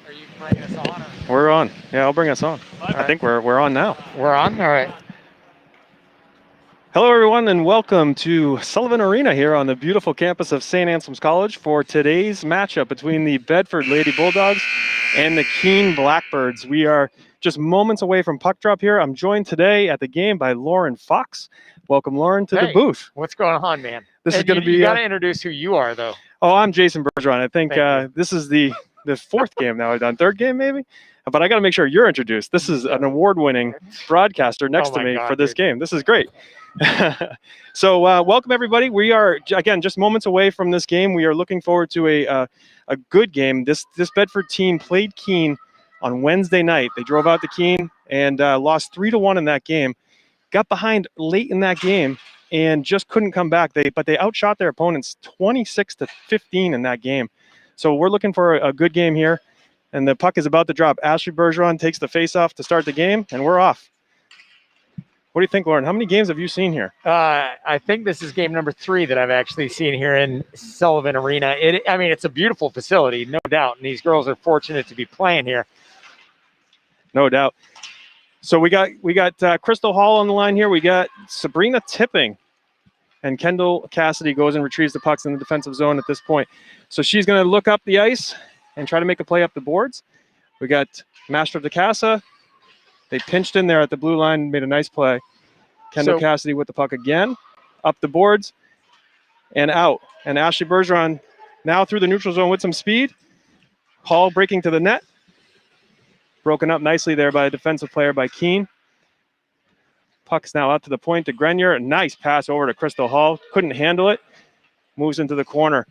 Are you bringing us on? We're on. Yeah, I'll bring us on. I think we're on now. We're on? All right. Hello, everyone, and welcome to Sullivan Arena here on the beautiful campus of St. Anselm's College for today's matchup between the Bedford Lady Bulldogs and the Keene Blackbirds. We are just moments away from puck drop here. I'm joined today at the game by Lauren Fox. Welcome, Lauren, to the booth. What's going on, man? This is going to be. You got to introduce who you are, though. Oh, I'm Jason Bergeron. I think this is the fourth game now I've done. Third game, maybe? But I got to make sure you're introduced. This is an award-winning broadcaster next to me for this game. This is great. So welcome, everybody. We are, again, just moments away from this game. We are looking forward to a good game. This Bedford team played Keene on Wednesday night. They drove out to Keene and lost 3-1 in that game. Got behind late in that game and just couldn't come back. But they outshot their opponents 26-15 in that game. So we're looking for a good game here. And the puck is about to drop. Ashley Bergeron takes the face-off to start the game, and we're off. What do you think, Lauren? How many games have you seen here? I think this is game number 3 that I've actually seen here in Sullivan Arena. I mean, it's a beautiful facility, no doubt, and these girls are fortunate to be playing here. No doubt. So we got Crystal Hall on the line here. We got Sabrina Tipping, and Kendall Cassidy goes and retrieves the pucks in the defensive zone at this point. So she's going to look up the ice and try to make a play up the boards. We got Master of the Casa. They pinched in there at the blue line, made a nice play. Kendall Cassidy with the puck again, up the boards, and out. And Ashley Bergeron now through the neutral zone with some speed. Hall breaking to the net. Broken up nicely there by a defensive player by Keene. Puck's now out to the point to Grenier. A nice pass over to Crystal Hall. Couldn't handle it. Moves into the corner.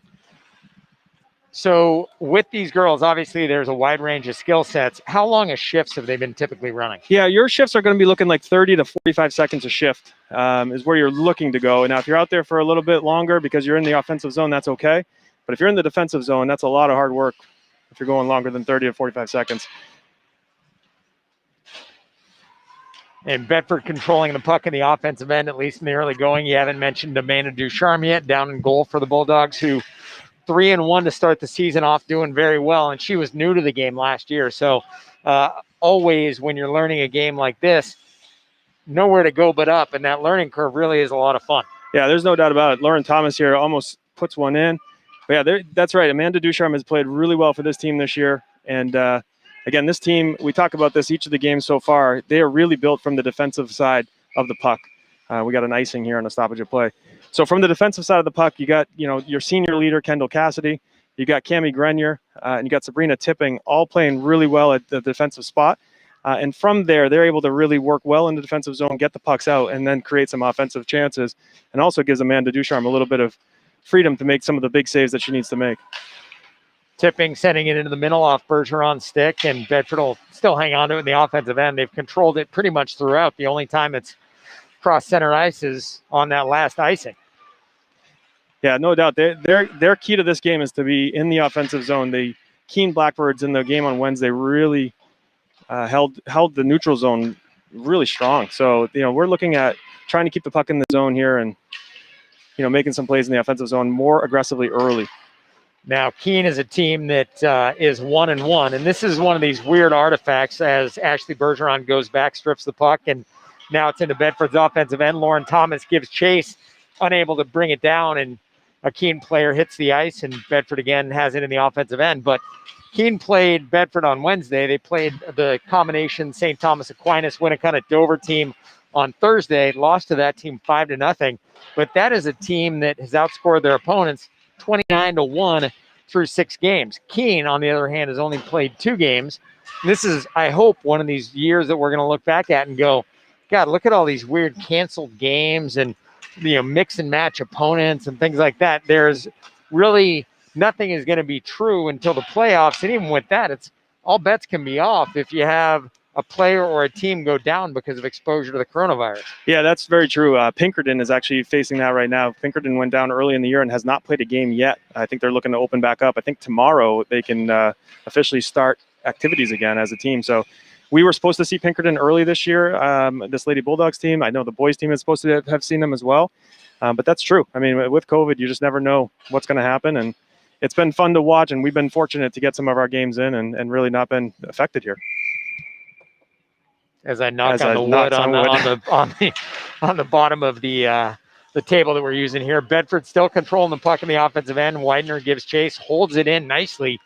So with these girls, obviously there's a wide range of skill sets. How long of shifts have they been typically running? Yeah, your shifts are going to be looking like 30 to 45 seconds a shift is where you're looking to go. And now if you're out there for a little bit longer because you're in the offensive zone, that's okay. But if you're in the defensive zone, that's a lot of hard work if you're going longer than 30 to 45 seconds. And Bedford controlling the puck in the offensive end, at least in the early going. You haven't mentioned Amanda Ducharme yet, down in goal for the Bulldogs, who 3-1 to start the season off, doing very well. And she was new to the game last year. So always when you're learning a game like this, nowhere to go but up. And that learning curve really is a lot of fun. Yeah, there's no doubt about it. Lauren Thomas here almost puts one in. But yeah, that's right. Amanda Ducharme has played really well for this team this year. And again, this team, we talk about this each of the games so far. They are really built from the defensive side of the puck. We got an icing here on a stoppage of play. So from the defensive side of the puck, you got your senior leader, Kendall Cassidy. You got Cami Grenier, and you got Sabrina Tipping, all playing really well at the defensive spot. And from there, they're able to really work well in the defensive zone, get the pucks out, and then create some offensive chances. And also gives Amanda Ducharme a little bit of freedom to make some of the big saves that she needs to make. Tipping, sending it into the middle off Bergeron's stick, and Bedford will still hang on to it in the offensive end. They've controlled it pretty much throughout. The only time it's cross center ice is on that last icing. Yeah, no doubt. Their key to this game is to be in the offensive zone. The Keene Blackbirds in the game on Wednesday really held the neutral zone really strong. So we're looking at trying to keep the puck in the zone here and making some plays in the offensive zone more aggressively early. Now, Keene is a team that is 1-1, and this is one of these weird artifacts as Ashley Bergeron goes back, strips the puck, and now it's into Bedford's offensive end. Lauren Thomas gives chase, unable to bring it down, and a Keene player hits the ice, and Bedford again has it in the offensive end. But Keene played Bedford on Wednesday. They played the combination St. Thomas Aquinas, Winnicott, Dover team on Thursday, lost to that team 5-0. But that is a team that has outscored their opponents 29-1 through 6 games. Keene, on the other hand, has only played 2 games. This is, I hope, one of these years that we're going to look back at and go, God, look at all these weird canceled games and mix and match opponents and things like that. There's really nothing is going to be true until the playoffs. And even with that, it's all bets can be off if you have a player or a team go down because of exposure to the coronavirus. Yeah, that's very true. Pinkerton is actually facing that right now. Pinkerton went down early in the year and has not played a game yet. I think they're looking to open back up. I think tomorrow they can officially start activities again as a team. So we were supposed to see Pinkerton early this year, this Lady Bulldogs team. I know the boys team is supposed to have seen them as well. But that's true. I mean, with COVID, you just never know what's going to happen. And it's been fun to watch, and we've been fortunate to get some of our games in and really not been affected here. As I knock on the wood on the bottom of the table that we're using here. Bedford still controlling the puck in the offensive end. Widener gives chase, holds it in nicely,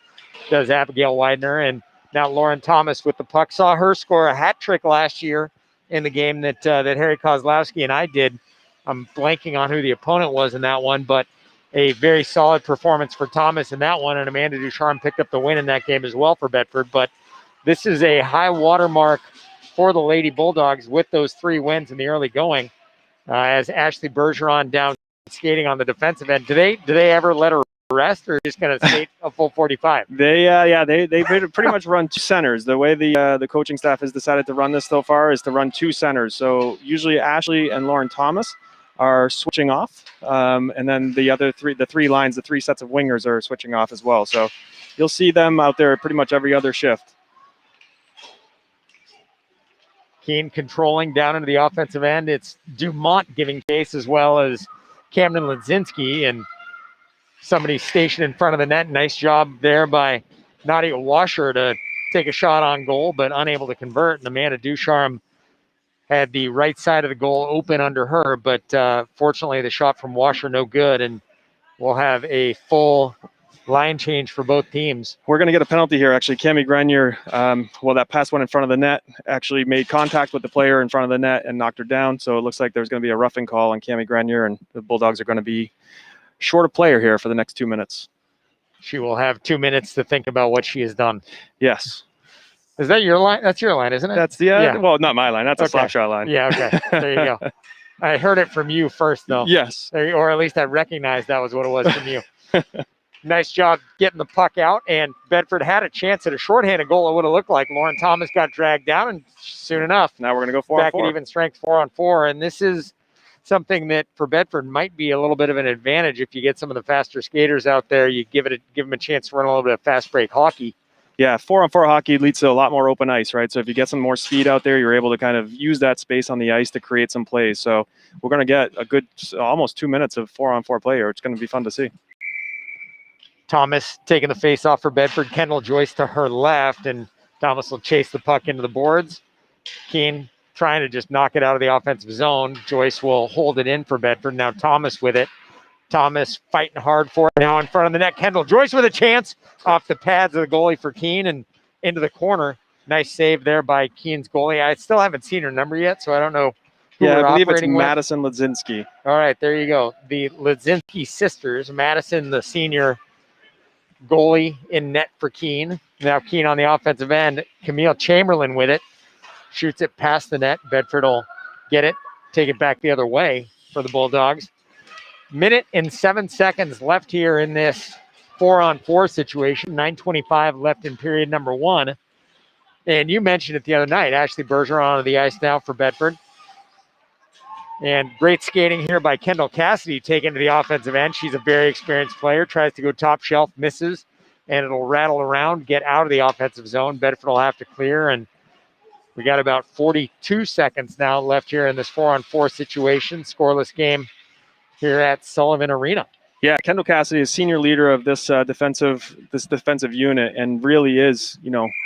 does Abigail Widener. And now Lauren Thomas with the puck. Saw her score a hat trick last year in the game that Harry Kozlowski and I did. I'm blanking on who the opponent was in that one, but a very solid performance for Thomas in that one. And Amanda Ducharme picked up the win in that game as well for Bedford. But this is a high watermark for the Lady Bulldogs with those 3 wins in the early going. As Ashley Bergeron down skating on the defensive end. Do they ever let her rest, or just going to skate a full 45? They pretty much run 2 centers. The way the coaching staff has decided to run this so far is to run 2 centers. So usually Ashley and Lauren Thomas are switching off, and then the 3 lines, the 3 sets of wingers are switching off as well. So you'll see them out there pretty much every other shift. Keene controlling down into the offensive end. It's Dumont giving chase as well as Camden Ledzinski, and somebody stationed in front of the net. Nice job there by Nadia Washer to take a shot on goal, but unable to convert. And Amanda Ducharme had the right side of the goal open under her, but fortunately the shot from Washer no good, and we'll have a full line change for both teams. We're going to get a penalty here, actually. Cami Grenier, that pass went in front of the net, actually made contact with the player in front of the net and knocked her down. So it looks like there's going to be a roughing call on Cami Grenier, and the Bulldogs are going to be short a player here for the next 2 minutes. She will have 2 minutes to think about what she has done. Yes. Is that your line? That's your line, isn't it? That's yeah. Well, not my line. That's a slap shot line. Yeah, okay. There you go. I heard it from you first, though. Yes. Or at least I recognized that was what it was from you. Nice job getting the puck out, and Bedford had a chance at a shorthanded goal. It would have looked like Lauren Thomas got dragged down, and soon enough, now we're going to go 4-on-4. Back at even strength 4-on-4, and this is something that for Bedford might be a little bit of an advantage if you get some of the faster skaters out there. You give them a chance to run a little bit of fast break hockey. Yeah, 4-on-4 hockey leads to a lot more open ice, right? So if you get some more speed out there, you're able to kind of use that space on the ice to create some plays. So we're going to get a good almost 2 minutes of 4-on-4 play here. It's going to be fun to see. Thomas taking the face off for Bedford. Kendall Joyce to her left, and Thomas will chase the puck into the boards. Keene trying to just knock it out of the offensive zone. Joyce will hold it in for Bedford. Now Thomas with it. Thomas fighting hard for it now in front of the net. Kendall Joyce with a chance off the pads of the goalie for Keene and into the corner. Nice save there by Keene's goalie. I still haven't seen her number yet, so I don't know who I we're believe it's operating with. Madison Ledzinski. All right, there you go. The Ledzinski sisters. Madison, the senior goalie in net for Keene. Now Keene on the offensive end. Camille Chamberlain with it. Shoots it past the net. Bedford will get it, take it back the other way for the Bulldogs. Minute and 7 seconds left here in this 4-on-4 situation. 9:25 left in period number 1. And you mentioned it the other night. Ashley Bergeron on the ice now for Bedford. And great skating here by Kendall Cassidy taken to the offensive end. She's a very experienced player. Tries to go top shelf, misses, and it'll rattle around, get out of the offensive zone. Bedford will have to clear, and we got about 42 seconds now left here in this 4-on-4 situation. Scoreless game here at Sullivan Arena. Yeah, Kendall Cassidy is senior leader of this defensive unit, and really is,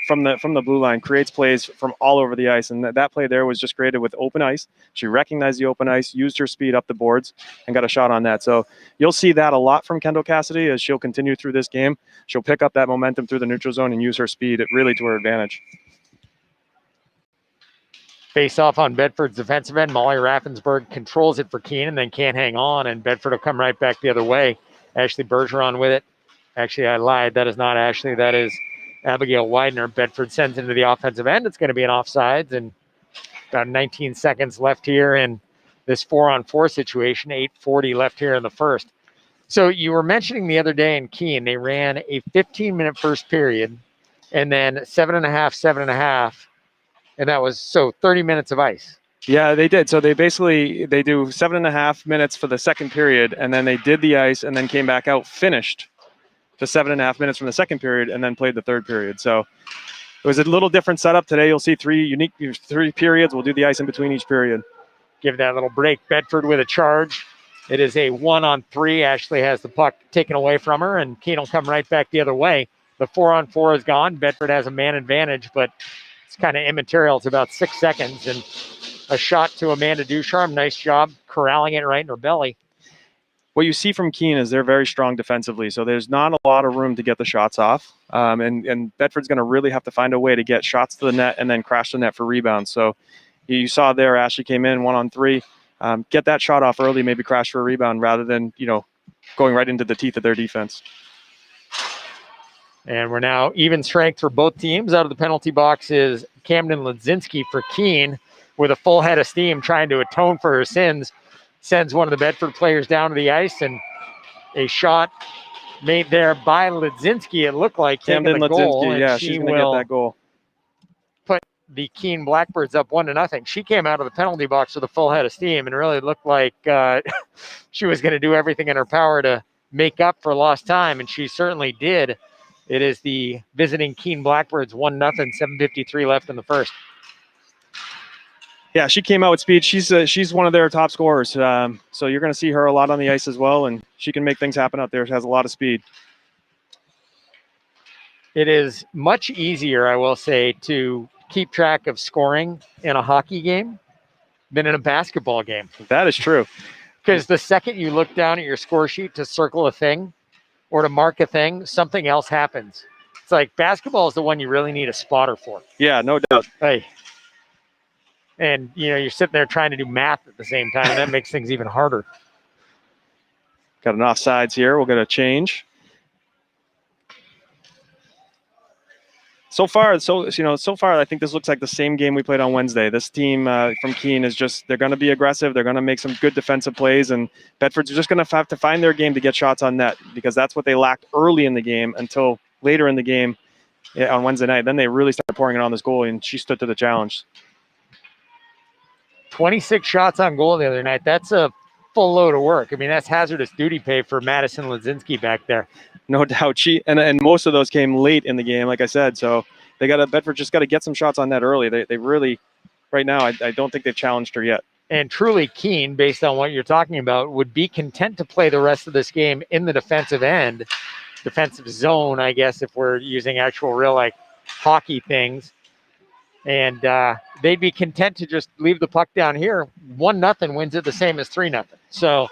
from the blue line, creates plays from all over the ice. And that play there was just created with open ice. She recognized the open ice, used her speed up the boards, and got a shot on that. So you'll see that a lot from Kendall Cassidy as she'll continue through this game. She'll pick up that momentum through the neutral zone and use her speed really to her advantage. Face off on Bedford's defensive end. Molly Raffensberg controls it for Keene and then can't hang on, and Bedford will come right back the other way. Ashley Bergeron with it. Actually, I lied. That is not Ashley. That is Abigail Widener. Bedford sends into the offensive end. It's going to be an offsides, and about 19 seconds left here in this 4-on-4 situation. 8:40 left here in the first. So you were mentioning the other day in Keene, they ran a 15-minute first period and then 7.5. And that was 30 minutes of ice. Yeah, they did. So they do 7.5 minutes for the second period, and then they did the ice and then came back out, finished the 7.5 minutes from the second period, and then played the third period. So it was a little different setup. Today you'll see three periods. We'll do the ice in between each period. Give that little break. Bedford with a charge. It is a 1-on-3. Ashley has the puck taken away from her, and Keene will come right back the other way. The 4-on-4 is gone. Bedford has a man advantage, but it's kind of immaterial. It's about 6 seconds, and a shot to Amanda Ducharme. Nice job corralling it right in her belly. What you see from Keene is they're very strong defensively, so there's not a lot of room to get the shots off. And Bedford's going to really have to find a way to get shots to the net and then crash the net for rebounds. So you saw there, Ashley came in 1-on-3. Get that shot off early, maybe crash for a rebound rather than, going right into the teeth of their defense. And we're now even strength for both teams. Out of the penalty box is Camden Ledzinski for Keene with a full head of steam trying to atone for her sins. Sends one of the Bedford players down to the ice, and a shot made there by Ledzinski. It looked like Camden taking the goal. Yeah, she's going to get that goal. Put the Keene Blackbirds up 1-0. She came out of the penalty box with a full head of steam and really looked like she was going to do everything in her power to make up for lost time, and she certainly did. It is the visiting Keene Blackbirds 1-0, 7:53 left in the first. Yeah, she came out with speed. She's one of their top scorers. So you're going to see her a lot on the ice as well, and she can make things happen out there. She has a lot of speed. It is much easier, I will say, to keep track of scoring in a hockey game than in a basketball game. That is true. Because the second you look down at your score sheet to circle a thing or to mark a thing, something else happens. It's like basketball is the one you really need a spotter for. Yeah, no doubt. Hey. And, you're sitting there trying to do math at the same time. And that makes things even harder. Got an offsides here. We'll get a change. So far, I think this looks like the same game we played on Wednesday. This team from Keene is they're going to be aggressive. They're going to make some good defensive plays, and Bedford's just going to have to find their game to get shots on net because that's what they lacked early in the game until later in the game on Wednesday night. Then they really started pouring it on this goalie, and she stood to the challenge. 26 shots on goal the other night. That's a full load of work. I mean, that's hazardous duty pay for Madison Ledzinski back there. No doubt. And most of those came late in the game, like I said. So Bedford just got to get some shots on net early. They really, right now, I don't think they've challenged her yet. And truly Keene, based on what you're talking about, would be content to play the rest of this game in the defensive end, defensive zone, I guess, if we're using actual real hockey things. And they'd be content to just leave the puck down here. 1-0 wins it the same as 3-0. So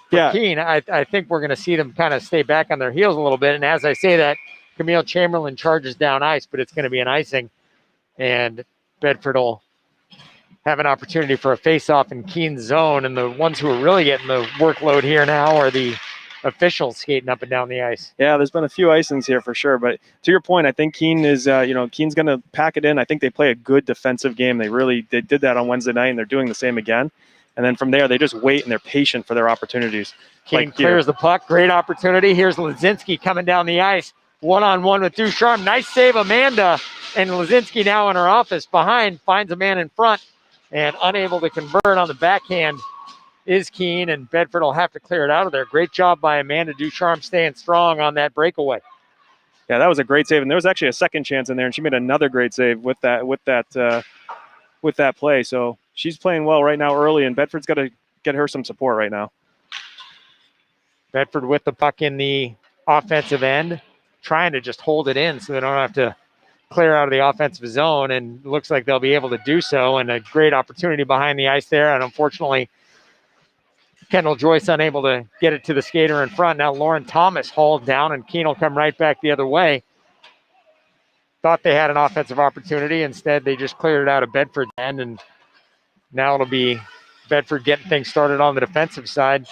for Keene, I think we're going to see them kind of stay back on their heels a little bit. And as I say that, Camille Chamberlain charges down ice, but it's going to be an icing. And Bedford will have an opportunity for a face-off in Keene's zone. And the ones who are really getting the workload here now are the officials skating up and down the ice. Yeah, there's been a few icings here for sure. But to your point, I think Keene is, Keene's going to pack it in. I think they play a good defensive game. They did that on Wednesday night, and they're doing the same again. And then from there, they just wait and they're patient for their opportunities. Keene clears the puck. Great opportunity. Here's Ledzinski coming down the ice. 1-on-1 with Ducharme. Nice save, Amanda. And Ledzinski now in her office behind, finds a man in front and unable to convert on the backhand is Keene, and Bedford will have to clear it out of there. Great job by Amanda Ducharme staying strong on that breakaway. Yeah, that was a great save, and there was actually a second chance in there, and she made another great save with that play. So she's playing well right now early, and Bedford's got to get her some support right now. Bedford with the puck in the offensive end, trying to just hold it in so they don't have to clear out of the offensive zone, and looks like they'll be able to do so, and a great opportunity behind the ice there, and unfortunately Kendall Joyce unable to get it to the skater in front. Now Lauren Thomas hauled down, and Keene will come right back the other way. Thought they had an offensive opportunity. Instead, they just cleared it out of Bedford's end, and now it'll be Bedford getting things started on the defensive side.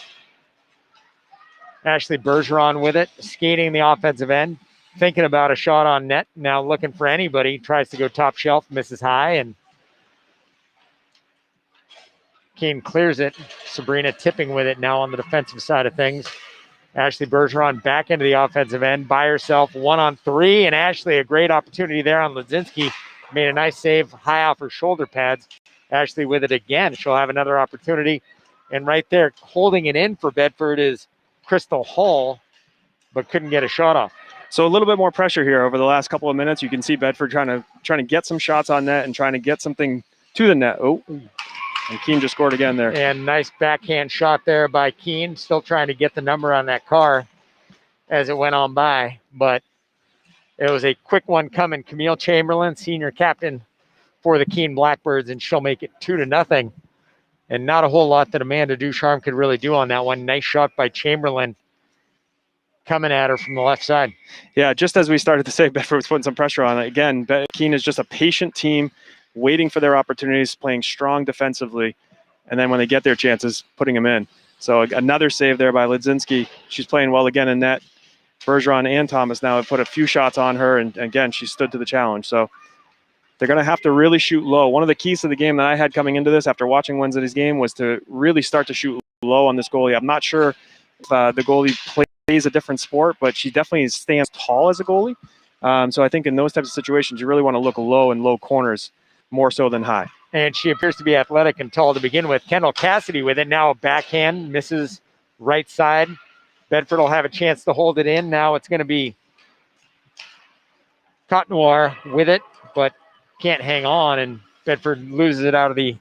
Ashley Bergeron with it, skating the offensive end, thinking about a shot on net. Now looking for anybody, tries to go top shelf, misses high, and Keene clears it. Sabrina tipping with it now on the defensive side of things. Ashley Bergeron back into the offensive end by herself, 1-on-3, and Ashley, a great opportunity there on Ledzinski. Made a nice save high off her shoulder pads. Ashley with it again. She'll have another opportunity. And right there, holding it in for Bedford is Crystal Hall, but couldn't get a shot off. So a little bit more pressure here over the last couple of minutes. You can see Bedford trying to get some shots on net and trying to get something to the net. Oh, And Keene just scored again there. And nice backhand shot there by Keene. Still trying to get the number on that car as it went on by. But it was a quick one coming. Camille Chamberlain, senior captain for the Keene Blackbirds, and she'll make it 2-0. And not a whole lot that Amanda Ducharme could really do on that one. Nice shot by Chamberlain coming at her from the left side. Yeah, just as we started to say, Bedford was putting some pressure on it. Again, Keene is just a patient team, waiting for their opportunities, playing strong defensively, and then when they get their chances, putting them in. So another save there by Ledzinski. She's playing well again in net. Bergeron and Thomas now have put a few shots on her, and again, she stood to the challenge. So they're going to have to really shoot low. One of the keys to the game that I had coming into this after watching Wednesday's game was to really start to shoot low on this goalie. I'm not sure if the goalie plays a different sport, but she definitely stands tall as a goalie. So I think in those types of situations, you really want to look low in low corners more so than high. And she appears to be athletic and tall to begin with. Kendall Cassidy with it now, a backhand, misses right side. Bedford will have a chance to hold it in. Now it's going to be Cotnoir with it, but can't hang on, and Bedford loses it out of the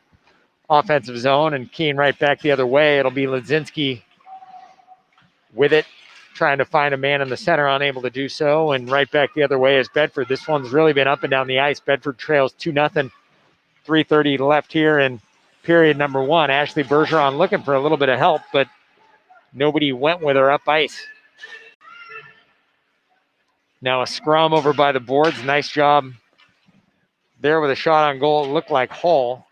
offensive zone, and Keene right back the other way. It'll be Ledzinski with it, trying to find a man in the center, unable to do so, and right back the other way is Bedford. This one's really been up and down the ice. Bedford trails 2-0, 3:30 left here in period number 1. Ashley Bergeron looking for a little bit of help, but nobody went with her up ice. Now a scrum over by the boards. Nice job there with a shot on goal. It looked like Hall.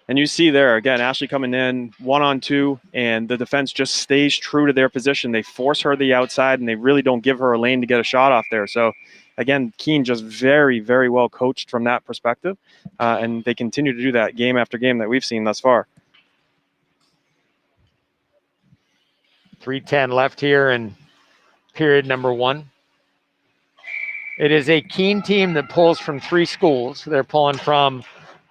And you see there, again, Ashley coming in 1-on-2, and the defense just stays true to their position. They force her to the outside, and they really don't give her a lane to get a shot off there. So, again, Keene just very, very well coached from that perspective, and they continue to do that game after game that we've seen thus far. 3:10 left here in period number 1. It is a Keene team that pulls from 3 schools. They're pulling from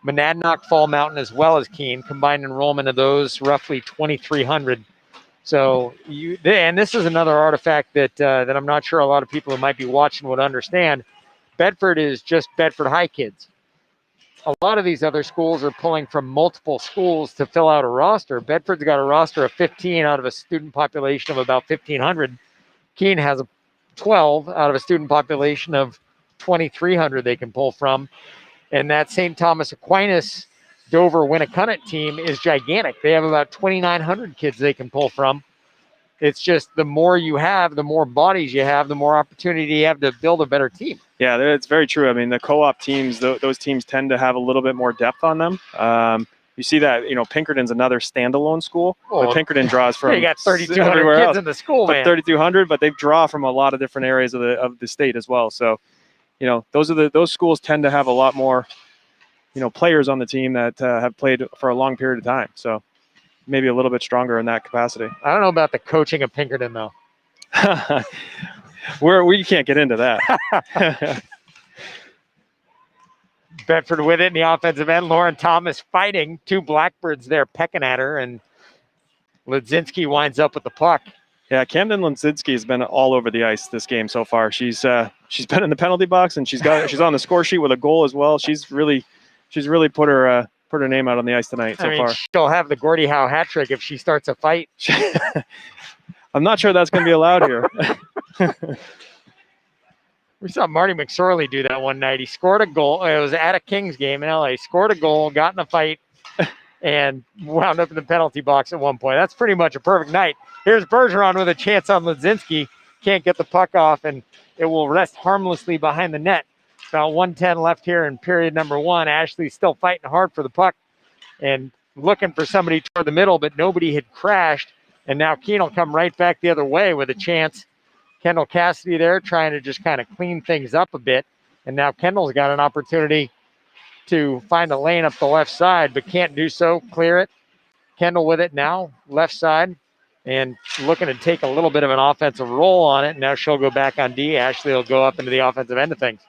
Monadnock, Fall Mountain, as well as Keene. Combined enrollment of those, roughly 2,300. So, and this is another artifact that I'm not sure a lot of people who might be watching would understand. Bedford is just Bedford High kids. A lot of these other schools are pulling from multiple schools to fill out a roster. Bedford's got a roster of 15 out of a student population of about 1,500. Keene has 12 out of a student population of 2,300 they can pull from. And that St. Thomas Aquinas Dover Winnicott team is gigantic. They have about 2,900 kids they can pull from. It's just the more you have, the more bodies you have, the more opportunity you have to build a better team. Yeah, it's very true. I mean, the co-op teams, those teams tend to have a little bit more depth on them. You see that, Pinkerton's another standalone school. But Pinkerton draws from they got 3,200 kids in the school, man. 3,200, but they draw from a lot of different areas of the state as well. So, those schools tend to have a lot more, players on the team that have played for a long period of time. So maybe a little bit stronger in that capacity. I don't know about the coaching of Pinkerton, though. We can't get into that. Bedford with it in the offensive end. Lauren Thomas fighting. 2 Blackbirds there pecking at her, and Ledzinski winds up with the puck. Yeah, Camden Ledzinski has been all over the ice this game so far. She's been in the penalty box, and she's on the score sheet with a goal as well. She's really put her name out on the ice tonight so far. She'll have the Gordie Howe hat trick if she starts a fight. I'm not sure that's going to be allowed here. We saw Marty McSorley do that one night. He scored a goal. It was at a Kings game in LA. Scored a goal, got in a fight, and wound up in the penalty box at one point. That's pretty much a perfect night. Here's Bergeron with a chance on Ledzinski. Can't get the puck off, and it will rest harmlessly behind the net. About 1:10 left here in period number 1. Ashley's still fighting hard for the puck and looking for somebody toward the middle, but nobody had crashed. And now Keene will come right back the other way with a chance. Kendall Cassidy there trying to just kind of clean things up a bit. And now Kendall's got an opportunity to find a lane up the left side, but can't do so. Clear it. Kendall with it now, left side, and looking to take a little bit of an offensive role on it. Now she'll go back on D. Ashley will go up into the offensive end of things.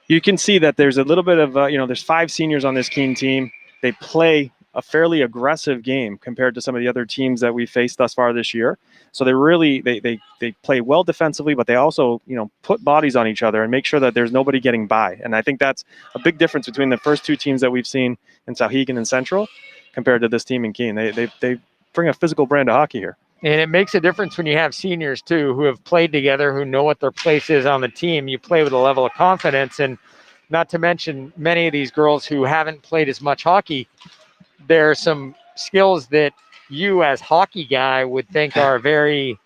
You can see that there's a little bit of, there's 5 seniors on this Keene team. They play a fairly aggressive game compared to some of the other teams that we faced thus far this year. So they really they play well defensively, but they also put bodies on each other and make sure that there's nobody getting by. And I think that's a big difference between the first two teams that we've seen in Souhegan and Central compared to this team in Keene. They bring a physical brand of hockey here. And it makes a difference when you have seniors too, who have played together, who know what their place is on the team. You play with a level of confidence, and not to mention many of these girls who haven't played as much hockey. There are some skills that you as hockey guy would think are very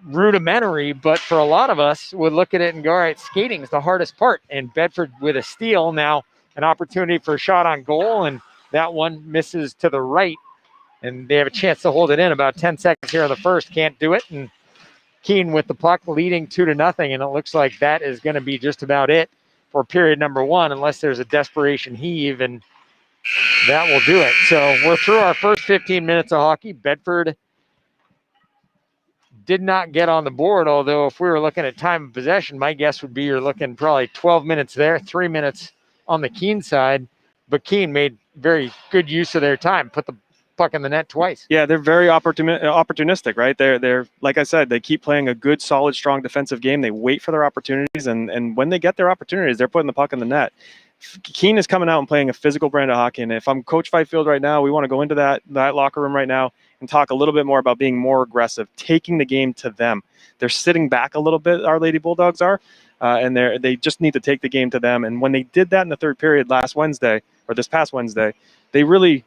rudimentary, but for a lot of us would look at it and go, all right, skating is the hardest part. And Bedford with a steal, now an opportunity for a shot on goal, and that one misses to the right. And they have a chance to hold it in about 10 seconds here in the first. Can't do it. And Keene with the puck leading 2-0. And it looks like that is going to be just about it for period number one, unless there's a desperation heave, and that will do it. So we're through our first 15 minutes of hockey. Bedford did not get on the board, although if we were looking at time of possession, my guess would be you're looking probably 12 minutes there, 3 minutes on the Keene side. But Keene made very good use of their time, put the puck in the net twice. Yeah, they're very opportunistic, right? They're like I said, they keep playing a good, solid, strong defensive game. They wait for their opportunities, and when they get their opportunities, they're putting the puck in the net. Keene is coming out and playing a physical brand of hockey, and if I'm Coach Fifield right now, we want to go into that locker room right now and talk a little bit more about being more aggressive, taking the game to them. They're sitting back a little bit, our Lady Bulldogs are, and they just need to take the game to them. And when they did that in the third period this past Wednesday, they really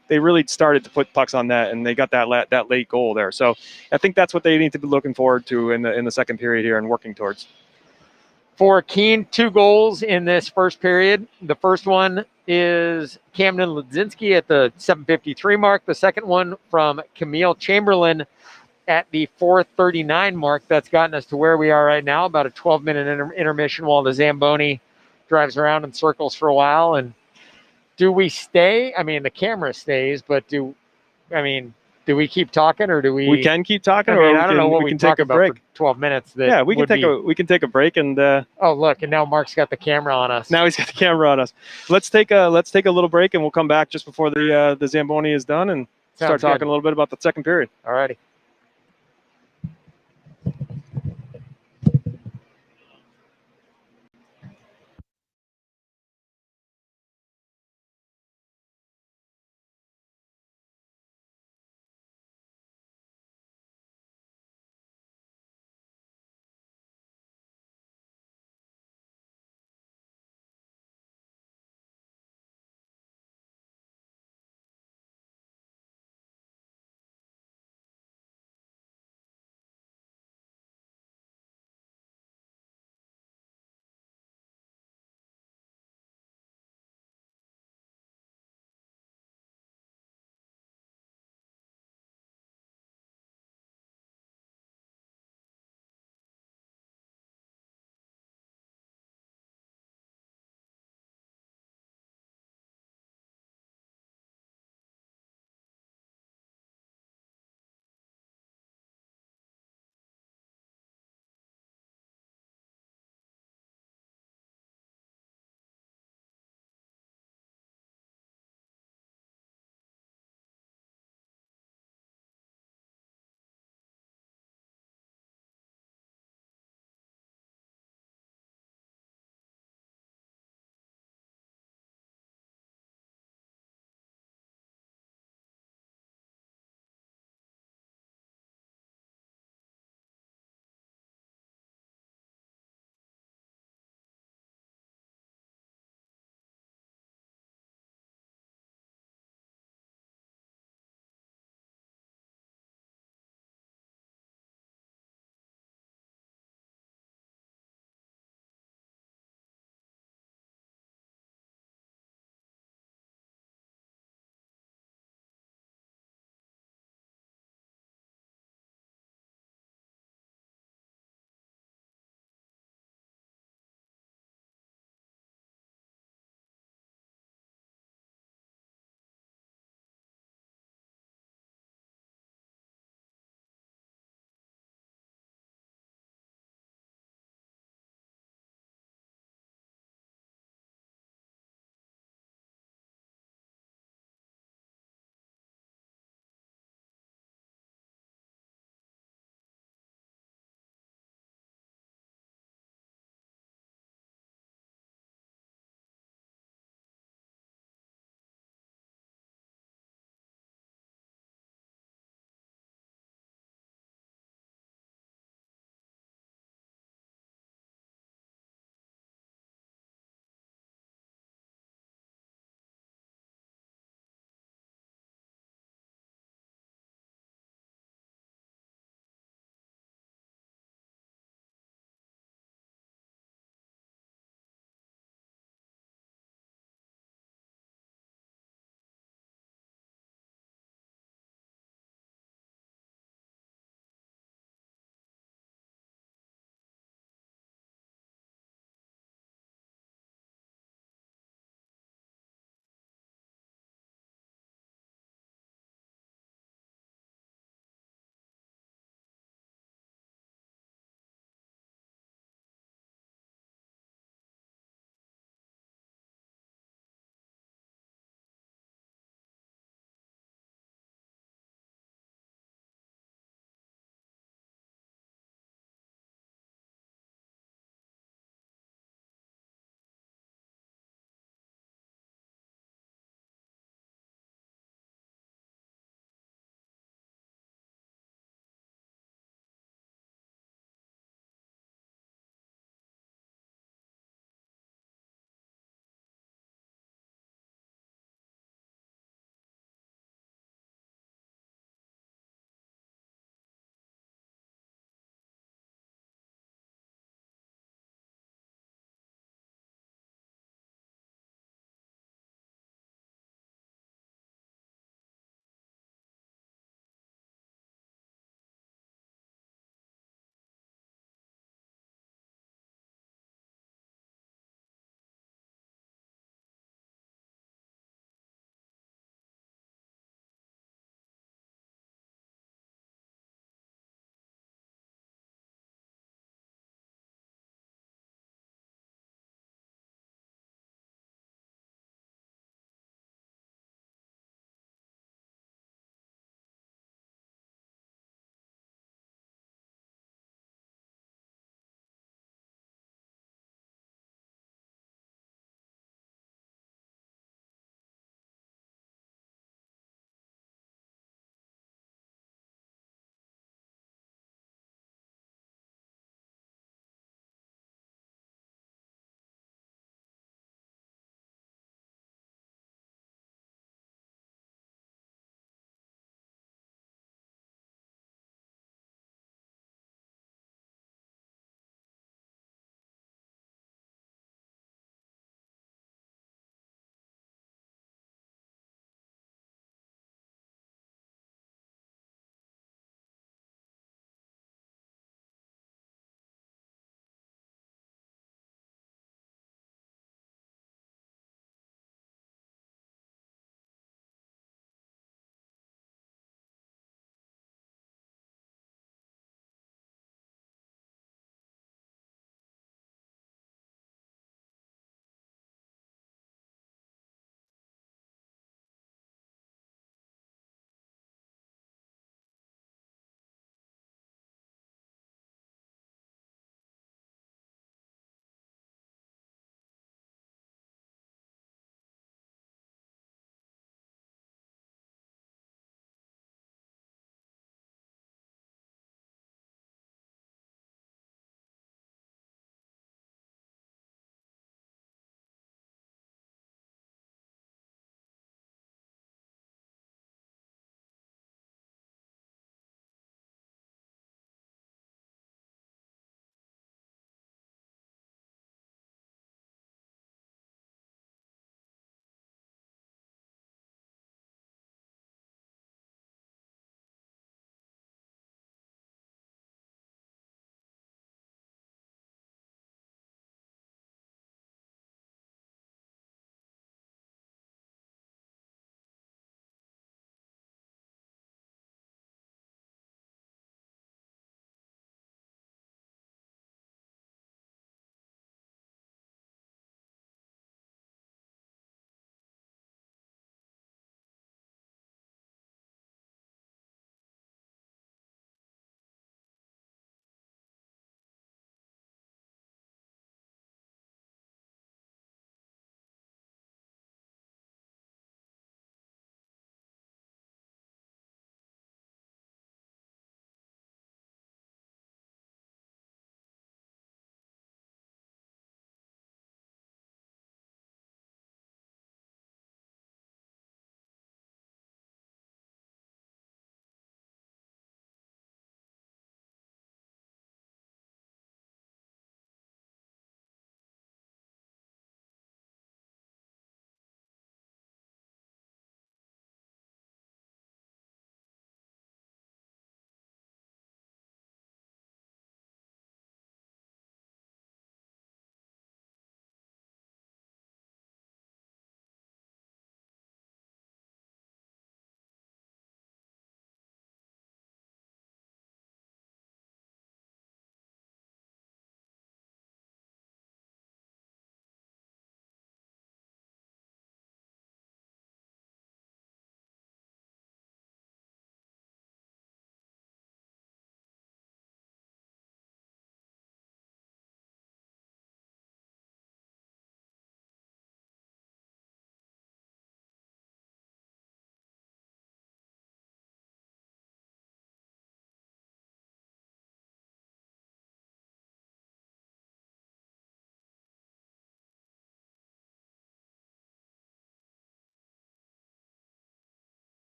started to put pucks on net, and they got that late goal there. So I think that's what they need to be looking forward to in the second period here and working towards. For Keene, 2 goals in this first period. The first one is Camden Ledzinski at the 7:53 mark. The second one from Camille Chamberlain at the 4:39 mark. That's gotten us to where we are right now, about a 12-minute intermission while the Zamboni drives around in circles for a while. And do we stay? I mean, the camera stays, but do we keep talking, or do we? We can keep talking, I don't know what we can talk about for 12 minutes. Yeah, we can take a break and. Oh, look! And now Mark's got the camera on us. Now he's got the camera on us. Let's take a little break, and we'll come back just before the Zamboni is done and start talking a little bit about the second period. All righty.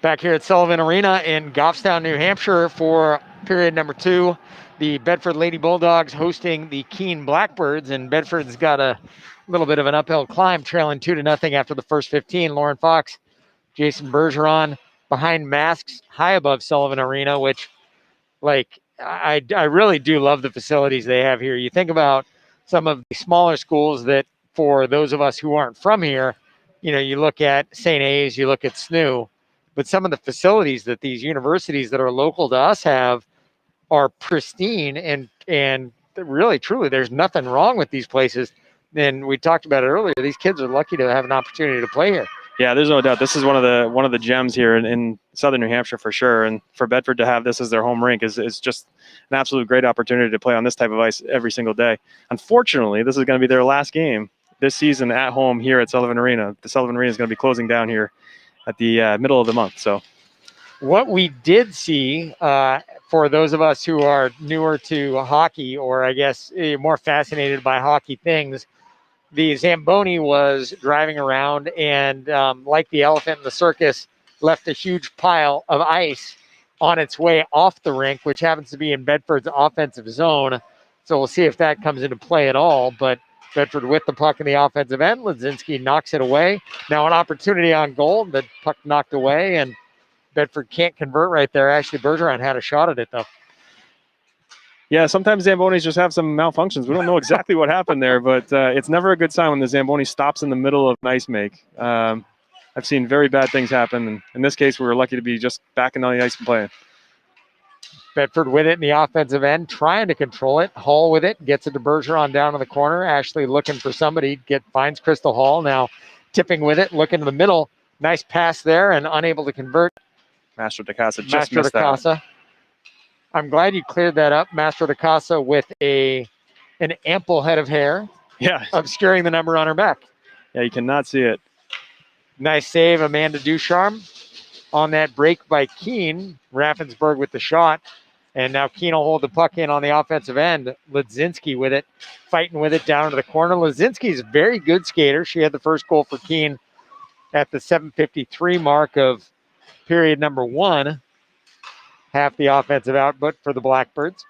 Back here at Sullivan Arena in Goffstown, New Hampshire for period number 2. The Bedford Lady Bulldogs hosting the Keene Blackbirds, and Bedford's got a little bit of an uphill climb, trailing 2-0 after the first 15. Lauren Fox, Jason Bergeron behind masks high above Sullivan Arena, which, like, I really do love the facilities they have here. You think about some of the smaller schools that, for those of us who aren't from here, you know, you look at St. A's, you look at SNU, but some of the facilities that these universities that are local to us have are pristine, and really, truly, there's nothing wrong with these places. And we talked about it earlier. These kids are lucky to have an opportunity to play here. Yeah, there's no doubt. This is one of the gems here in southern New Hampshire for sure. And for Bedford to have this as their home rink is just an absolute great opportunity to play on this type of ice every single day. Unfortunately, this is going to be their last game this season at home here at Sullivan Arena. The Sullivan Arena is going to be closing down here at the middle of the month. So what we did see, for those of us who are newer to hockey, or I guess more fascinated by hockey things, the Zamboni was driving around and, like the elephant in the circus, left a huge pile of ice on its way off the rink, which happens to be in Bedford's offensive zone. So we'll see if that comes into play at all. But Bedford with the puck in the offensive end. Ledzinski knocks it away. Now an opportunity on goal. The puck knocked away, and Bedford can't convert right there. Ashley Bergeron had a shot at it, though. Yeah, sometimes Zambonis just have some malfunctions. We don't know exactly what happened there, but it's never a good sign when the Zamboni stops in the middle of an ice make. I've seen very bad things happen, and in this case, we were lucky to be just back in on the ice and playing. Bedford with it in the offensive end, trying to control it. Hall with it, gets it to Bergeron down in the corner. Ashley looking for somebody, finds Crystal Hall, now tipping with it, looking to the middle. Nice pass there, and unable to convert. Master de Casa just missed that. I'm glad you cleared that up. Master de Casa with an ample head of hair. Yeah. Obscuring the number on her back. Yeah, you cannot see it. Nice save, Amanda Ducharme. On that break by Keene. Raffensberg with the shot. And now Keene will hold the puck in on the offensive end. Ledzinski with it, fighting with it down to the corner. Ledzinski's a very good skater. She had the first goal for Keene at the 7:53 mark of period number 1. Half the offensive output for the Blackbirds.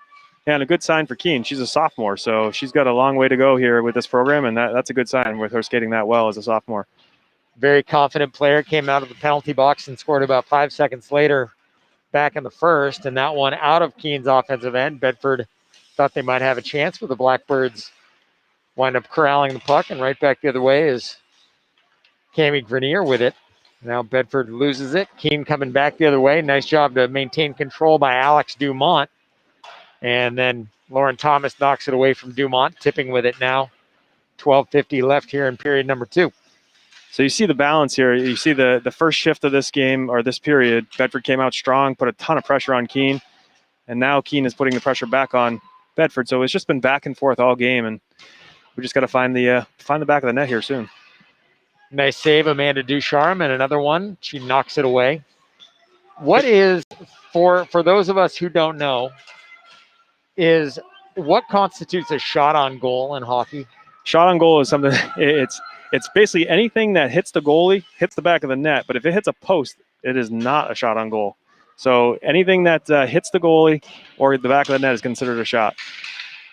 Yeah, and a good sign for Keene. She's a sophomore, so she's got a long way to go here with this program, and that's a good sign with her skating that well as a sophomore. Very confident player, came out of the penalty box and scored about 5 seconds later back in the first, and that one out of Keene's offensive end. Bedford thought they might have a chance, but the Blackbirds wind up corralling the puck, and right back the other way is Cami Grenier with it. Now Bedford loses it. Keene coming back the other way. Nice job to maintain control by Alex Dumont. And then Lauren Thomas knocks it away from Dumont, tipping with it now. 12:50 left here in period number 2. So you see the balance here. You see the first shift of this game, or this period, Bedford came out strong, put a ton of pressure on Keene, and now Keene is putting the pressure back on Bedford. So it's just been back and forth all game, and we just got to find the back of the net here soon. Nice save, Amanda Ducharme, and another one. She knocks it away. What is, for those of us who don't know, is what constitutes a shot on goal in hockey? Shot on goal is something, it's basically anything that hits the goalie, hits the back of the net, but if it hits a post, it is not a shot on goal. So anything that hits the goalie or the back of the net is considered a shot.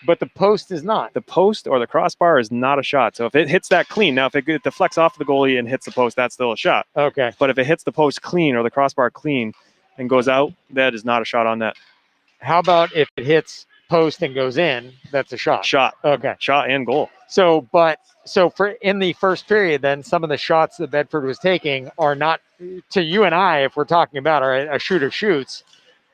But the post is not. The post or the crossbar is not a shot. So if it hits that clean, now if it deflects off the goalie and hits the post, that's still a shot. Okay. But if it hits the post clean or the crossbar clean and goes out, that is not a shot on net. How about if it hits post and goes in, that's a shot? Shot. Okay. Shot and goal. So for in the first period, then some of the shots that Bedford was taking are not, to you and I, if we're talking about, are a shooter shoots,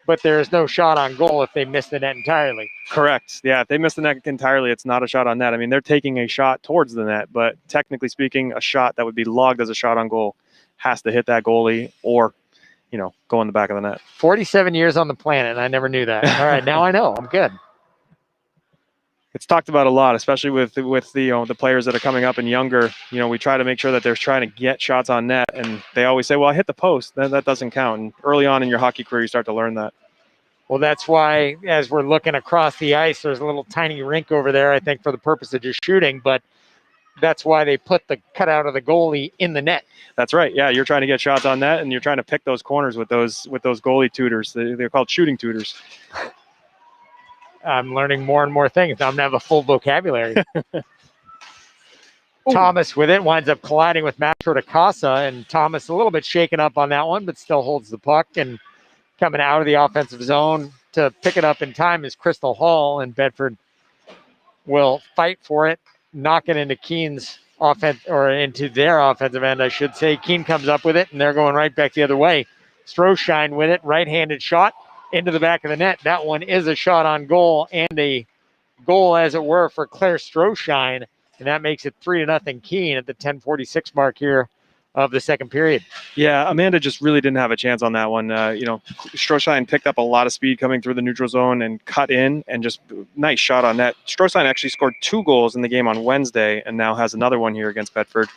but there is no shot on goal if they miss the net entirely. Correct. Yeah, if they miss the net entirely, it's not a shot on net. I mean, they're taking a shot towards the net, but technically speaking, a shot that would be logged as a shot on goal has to hit that goalie or, go in the back of the net. 47 years on the planet, and I never knew that. All right, now I know. I'm good. It's talked about a lot, especially with the players that are coming up and younger. We try to make sure that they're trying to get shots on net, and they always say, well, I hit the post. Then that doesn't count. And early on in your hockey career, you start to learn that. Well, that's why, as we're looking across the ice, there's a little tiny rink over there, I think, for the purpose of just shooting. But that's why they put the cutout of the goalie in the net. That's right. Yeah, you're trying to get shots on net, and you're trying to pick those corners with those goalie tutors. They're called shooting tutors. I'm learning more and more things. I'm going to have a full vocabulary. Thomas with it winds up colliding with Mastro da Casa, and Thomas a little bit shaken up on that one, but still holds the puck. And coming out of the offensive zone to pick it up in time is Crystal Hall, and Bedford will fight for it, knock it into Keene's offense, or into their offensive end, I should say. Keene comes up with it, and they're going right back the other way. Stroshine with it, right-handed shot into the back of the net. That one is a shot on goal, and a goal, as it were, for Claire Stroshine. And that makes it 3-0 Keene at the 10:46 mark here of the second period. Yeah, Amanda just really didn't have a chance on that one. Stroshine picked up a lot of speed coming through the neutral zone and cut in, and just nice shot on net. Stroshine actually scored 2 goals in the game on Wednesday, and now has another one here against Bedford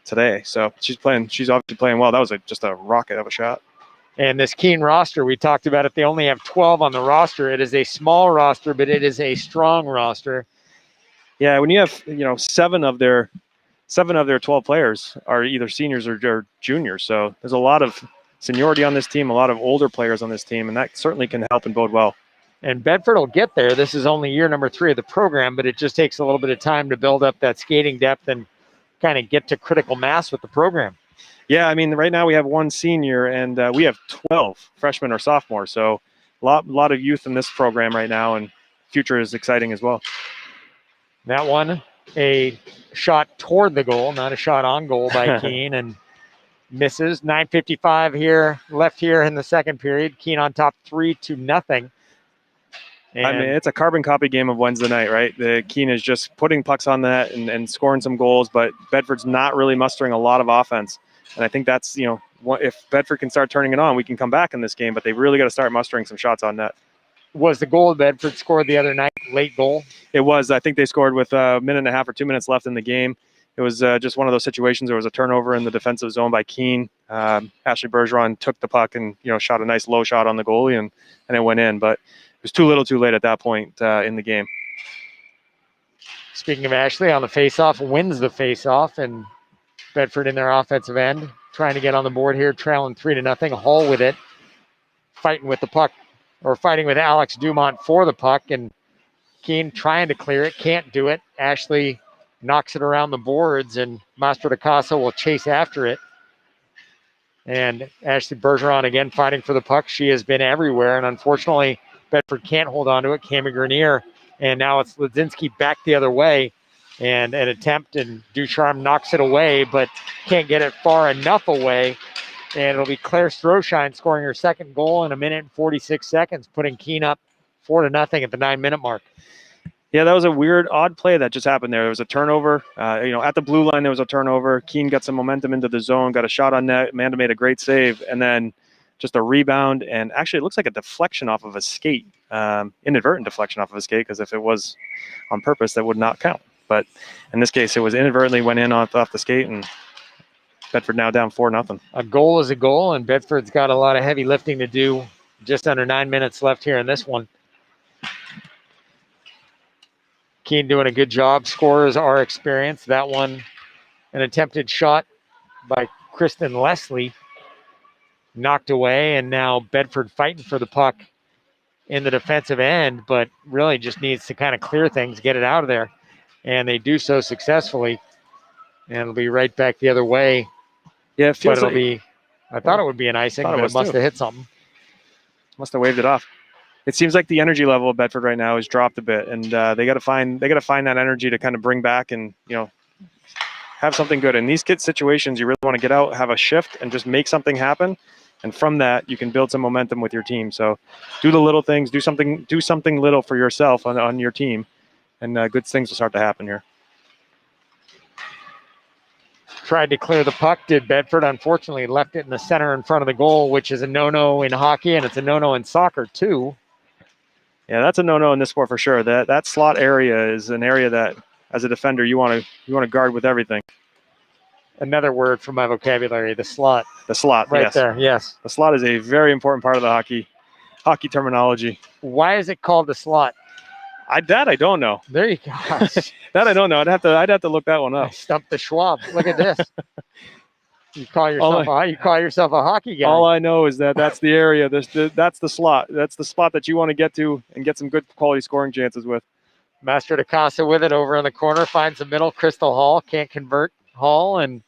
today. So she's obviously playing well. That was just a rocket of a shot. And this Keene roster, we talked about it. They only have 12 on the roster. It is a small roster, but it is a strong roster. Yeah, when you have 7 of their 12 players are either seniors or juniors, so there's a lot of seniority on this team, a lot of older players on this team, and that certainly can help and bode well. And Bedford will get there. This is only year number 3 of the program, but it just takes a little bit of time to build up that skating depth and kind of get to critical mass with the program. Yeah, I mean, right now we have 1 senior, and we have 12 freshmen or sophomores, so a lot of youth in this program right now, and future is exciting as well. That one, a shot toward the goal, not a shot on goal by Keene, and misses. 9:55 here, left here in the second period. Keene on top 3-0. And I mean, it's a carbon copy game of Wednesday night, right? The Keene is just putting pucks on the net and scoring some goals, but Bedford's not really mustering a lot of offense. And I think that's, if Bedford can start turning it on, we can come back in this game, but they really got to start mustering some shots on net. Was the goal Bedford scored the other night late goal? It was. I think they scored with a minute and a half or 2 minutes left in the game. It was just one of those situations. There was a turnover in the defensive zone by Keene. Ashley Bergeron took the puck and shot a nice low shot on the goalie, and it went in. But it was too little too late at that point in the game. Speaking of Ashley, on the faceoff, wins the faceoff, and Bedford in their offensive end, trying to get on the board here, trailing 3-0. Hall with it, fighting with the puck, or fighting with Alex Dumont for the puck, and Keene trying to clear it, can't do it. Ashley knocks it around the boards, and Mastro da Casa will chase after it. And Ashley Bergeron again fighting for the puck. She has been everywhere, and unfortunately, Bedford can't hold on to it. Cami Grenier, and now it's Ledzinski back the other way, and an attempt, and Ducharme knocks it away, but can't get it far enough away. And it'll be Claire Stroshine scoring her second goal in 1 minute and 46 seconds, putting Keene up 4-0 at the 9-minute mark. Yeah, that was a weird, odd play that just happened there. There was a turnover. At the blue line, there was a turnover. Keene got some momentum into the zone, got a shot on net. Amanda made a great save, and then just a rebound. And actually, it looks like a deflection off of a skate, inadvertent deflection off of a skate, because if it was on purpose, that would not count. But in this case, it was inadvertently went in off the skate, and Bedford now down 4-0. A goal is a goal, and Bedford's got a lot of heavy lifting to do. Just under 9 minutes left here in this one. Keene doing a good job. Scorers are experienced. That one, an attempted shot by Kristen Leslie, knocked away, and now Bedford fighting for the puck in the defensive end, but really just needs to kind of clear things, get it out of there, and they do so successfully. And it'll be right back the other way. Yeah, it feels but it'll be. I thought it would be an icing, but it must have hit something. Must have waved it off. It seems like the energy level of Bedford right now has dropped a bit, and they got to find that energy to kind of bring back and have something good. In these situations, you really want to get out, have a shift, and just make something happen. And from that, you can build some momentum with your team. So, do the little things, do something little for yourself on your team, and good things will start to happen here. Tried to clear the puck, did Bedford. Unfortunately, left it in the center in front of the goal, which is a no-no in hockey, and it's a no-no in soccer too. Yeah, that's a no-no in this sport for sure. That slot area is an area that, as a defender, you want to guard with everything. Another word for my vocabulary: the slot. The slot, right yes. there. Yes, the slot is a very important part of the hockey terminology. Why is it called the slot? That I don't know. There you go. That I don't know. I'd have to look that one up. I stumped the Schwab. Look at this. You call yourself a hockey guy. All I know is that's the area. That's the slot. That's the spot that you want to get to and get some good quality scoring chances with. Master DeCasa with it over in the corner, finds the middle. Crystal Hall can't convert Hall, and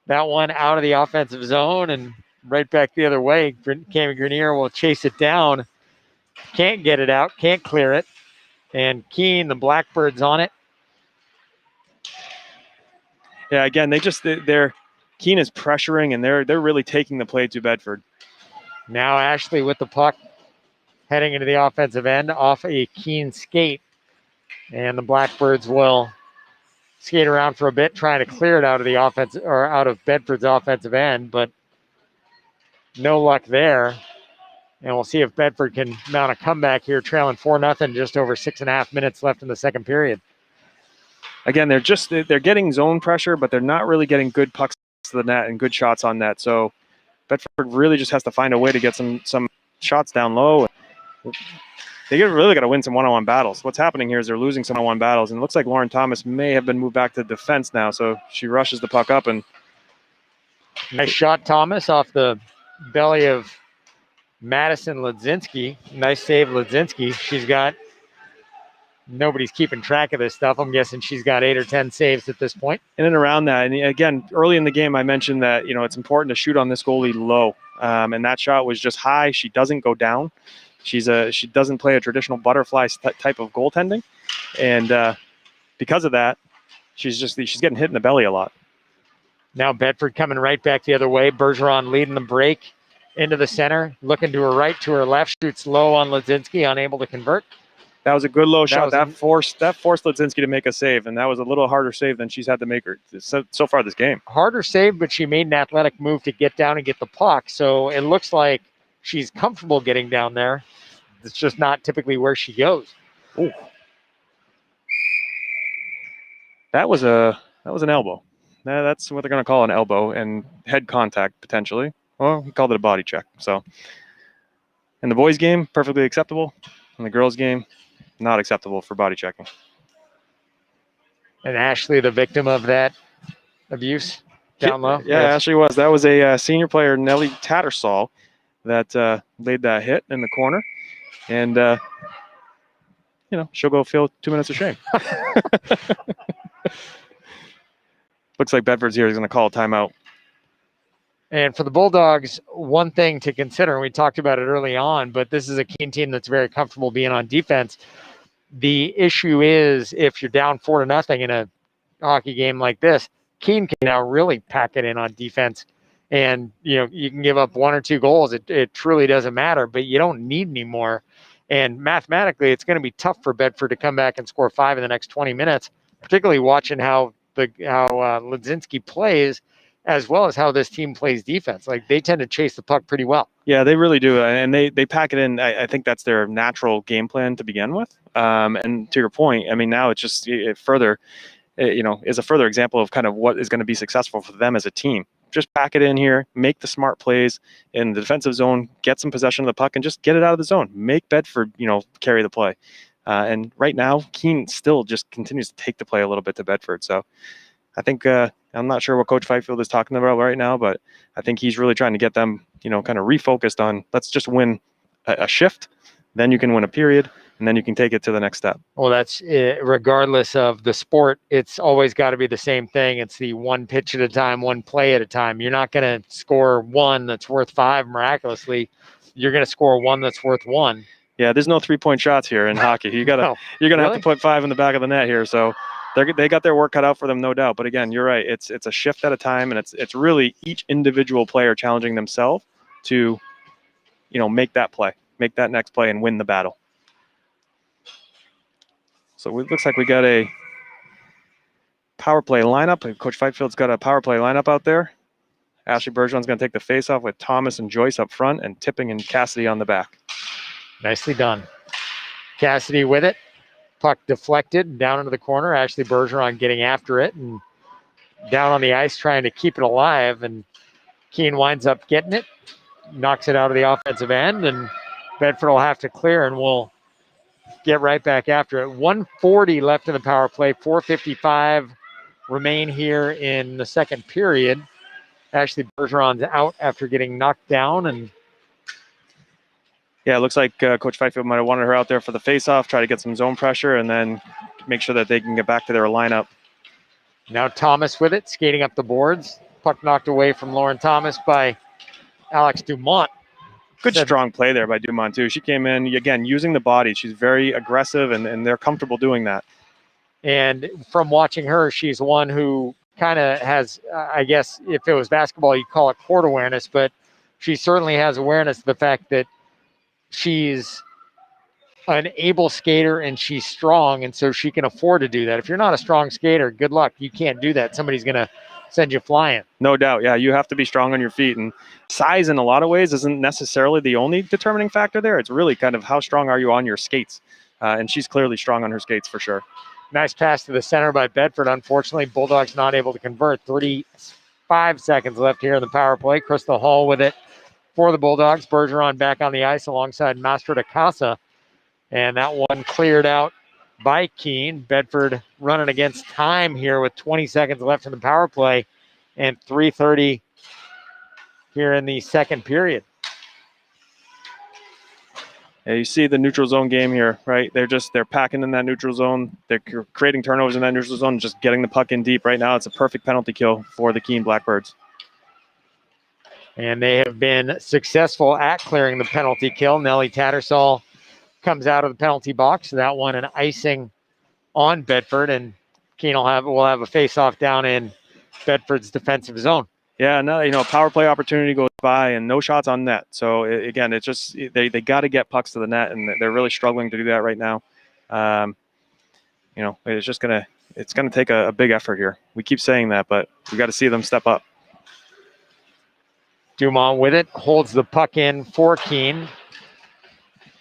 that one out of the offensive zone and right back the other way. Cami Grenier will chase it down. Can't get it out, can't clear it. And Keene, the Blackbirds on it. Yeah, again, they're Keene is pressuring, and they're really taking the play to Bedford. Now Ashley with the puck heading into the offensive end off a Keene skate. And the Blackbirds will skate around for a bit, trying to clear it out of the offense or out of Bedford's offensive end, but no luck there. And we'll see if Bedford can mount a comeback here, trailing 4-0, just over 6.5 minutes left in the second period. Again, they're getting zone pressure, but they're not really getting good pucks to the net and good shots on net. So Bedford really just has to find a way to get some shots down low. They really got to win some one-on-one battles. What's happening here is they're losing some one-on-one battles, and it looks like Lauren Thomas may have been moved back to defense now. So she rushes the puck up, and nice shot, Thomas, off the belly of Madison Ledzinski. Nice save, Ledzinski. Nobody's keeping track of this stuff. I'm guessing she's got 8 or 10 saves at this point. In and around that. And again, early in the game, I mentioned that, it's important to shoot on this goalie low. And that shot was just high. She doesn't go down. She doesn't play a traditional butterfly type of goaltending. And because of that, she's getting hit in the belly a lot. Now Bedford coming right back the other way. Bergeron leading the break into the center, looking to her right, to her left, shoots low on Ledzinski, unable to convert. That was a good low shot. That forced Ledzinski to make a save, and that was a little harder save than she's had to make her so far this game. Harder save, but she made an athletic move to get down and get the puck. So it looks like she's comfortable getting down there. It's just not typically where she goes. Ooh. That was an elbow. That's what they're going to call an elbow, and head contact potentially. Well, we called it a body check. So in the boys' game, perfectly acceptable. In the girls' game, not acceptable for body checking. And Ashley, the victim of that abuse down low? Yeah, yes. Ashley was. That was a senior player, Nellie Tattersall, that laid that hit in the corner. And, she'll go feel 2 minutes of shame. Looks like Bedford's here is going to call a timeout. And for the Bulldogs, one thing to consider, and we talked about it early on, but this is a Keene team that's very comfortable being on defense. The issue is if you're down 4-0 in a hockey game like this, Keene can now really pack it in on defense. And, you can give up 1 or 2 goals. It truly doesn't matter, but you don't need any more. And mathematically, it's going to be tough for Bedford to come back and score 5 in the next 20 minutes, particularly watching how Ledzinski plays, as well as how this team plays defense. Like, they tend to chase the puck pretty well. Yeah, they really do. And they pack it in. I think that's their natural game plan to begin with. And to your point, now it's just is a further example of kind of what is going to be successful for them as a team. Just pack it in here, make the smart plays in the defensive zone, get some possession of the puck, and just get it out of the zone. Make Bedford, carry the play. And right now, Keene still just continues to take the play a little bit to Bedford. So I think I'm not sure what Coach Fifield is talking about right now, but I think he's really trying to get them, kind of refocused on let's just win a shift, then you can win a period, and then you can take it to the next step. Well, that's regardless of the sport, it's always got to be the same thing. It's the one pitch at a time, one play at a time. You're not going to score 1 that's worth 5 miraculously. You're going to score 1 that's worth 1. Yeah, there's no 3-point shots here in hockey. You're gonna have to put 5 in the back of the net here. So they got their work cut out for them, no doubt. But again, you're right. It's a shift at a time, and it's really each individual player challenging themselves to, make that play, make that next play, and win the battle. So it looks like we got a power play lineup. Coach Fightfield's got a power play lineup out there. Ashley Bergeron's going to take the face-off with Thomas and Joyce up front and Tipping and Cassidy on the back. Nicely done. Cassidy with it. Puck deflected down into the corner. Ashley Bergeron getting after it and down on the ice trying to keep it alive. And Keene winds up getting it, knocks it out of the offensive end, and Bedford will have to clear, and we'll get right back after it. 1:40 left in the power play. 4:55 remain here in the second period. Ashley Bergeron's out after getting knocked down, and yeah, it looks like Coach Fifield might have wanted her out there for the face-off, try to get some zone pressure, and then make sure that they can get back to their lineup. now Thomas with it, skating up the boards. Puck knocked away from Lauren Thomas by Alex Dumont. Good strong play there by Dumont, too. She came in, again, using the body. She's very aggressive, and they're comfortable doing that. And from watching her, she's one who kind of has, I guess, if it was basketball, you'd call it court awareness, but she certainly has awareness of the fact that she's an able skater and she's strong, and so she can afford to do that. If you're not a strong skater, good luck. You can't do that. Somebody's going to send you flying. No doubt. Yeah, you have to be strong on your feet, and size in a lot of ways isn't necessarily the only determining factor there. It's really kind of how strong are you on your skates, and she's clearly strong on her skates for sure. Nice pass to the center by Bedford. Unfortunately, Bulldogs not able to convert. 35 seconds left here in the power play. Crystal Hall with it for the Bulldogs. Bergeron back on the ice alongside Mastro de Casa. And that one cleared out by Keene. Bedford running against time here with 20 seconds left in the power play and 3:30 here in the second period. Yeah, you see the neutral zone game here, right? They're packing in that neutral zone. They're creating turnovers in that neutral zone, just getting the puck in deep. Right now, it's a perfect penalty kill for the Keene Blackbirds. And they have been successful at clearing the penalty kill. Nellie Tattersall comes out of the penalty box. That one an icing on Bedford, and Keene will have a face-off down in Bedford's defensive zone. Yeah, no, power play opportunity goes by and no shots on net. So again, it's just they got to get pucks to the net, and they're really struggling to do that right now. It's gonna take a big effort here. We keep saying that, but we got to see them step up. Dumont with it, holds the puck in for Keene,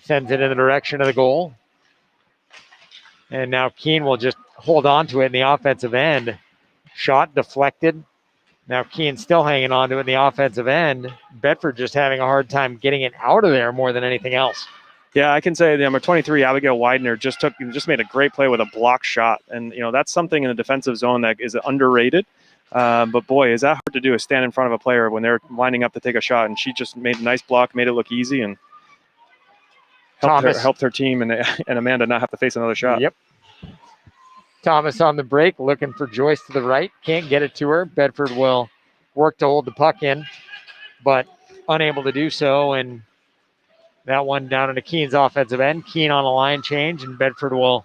sends it in the direction of the goal. And now Keene will just hold on to it in the offensive end. Shot deflected. Now Keene still hanging on to it in the offensive end. Bedford just having a hard time getting it out of there more than anything else. Yeah, I can say the number 23, Abigail Widener, just made a great play with a block shot. And, that's something in the defensive zone that is underrated. But, boy, is that hard to do, is stand in front of a player when they're lining up to take a shot. And she just made a nice block, made it look easy, and helped her team and Amanda not have to face another shot. Yep. Thomas on the break, looking for Joyce to the right. Can't get it to her. Bedford will work to hold the puck in, but unable to do so. And that one down into Keene's offensive end. Keene on a line change, and Bedford will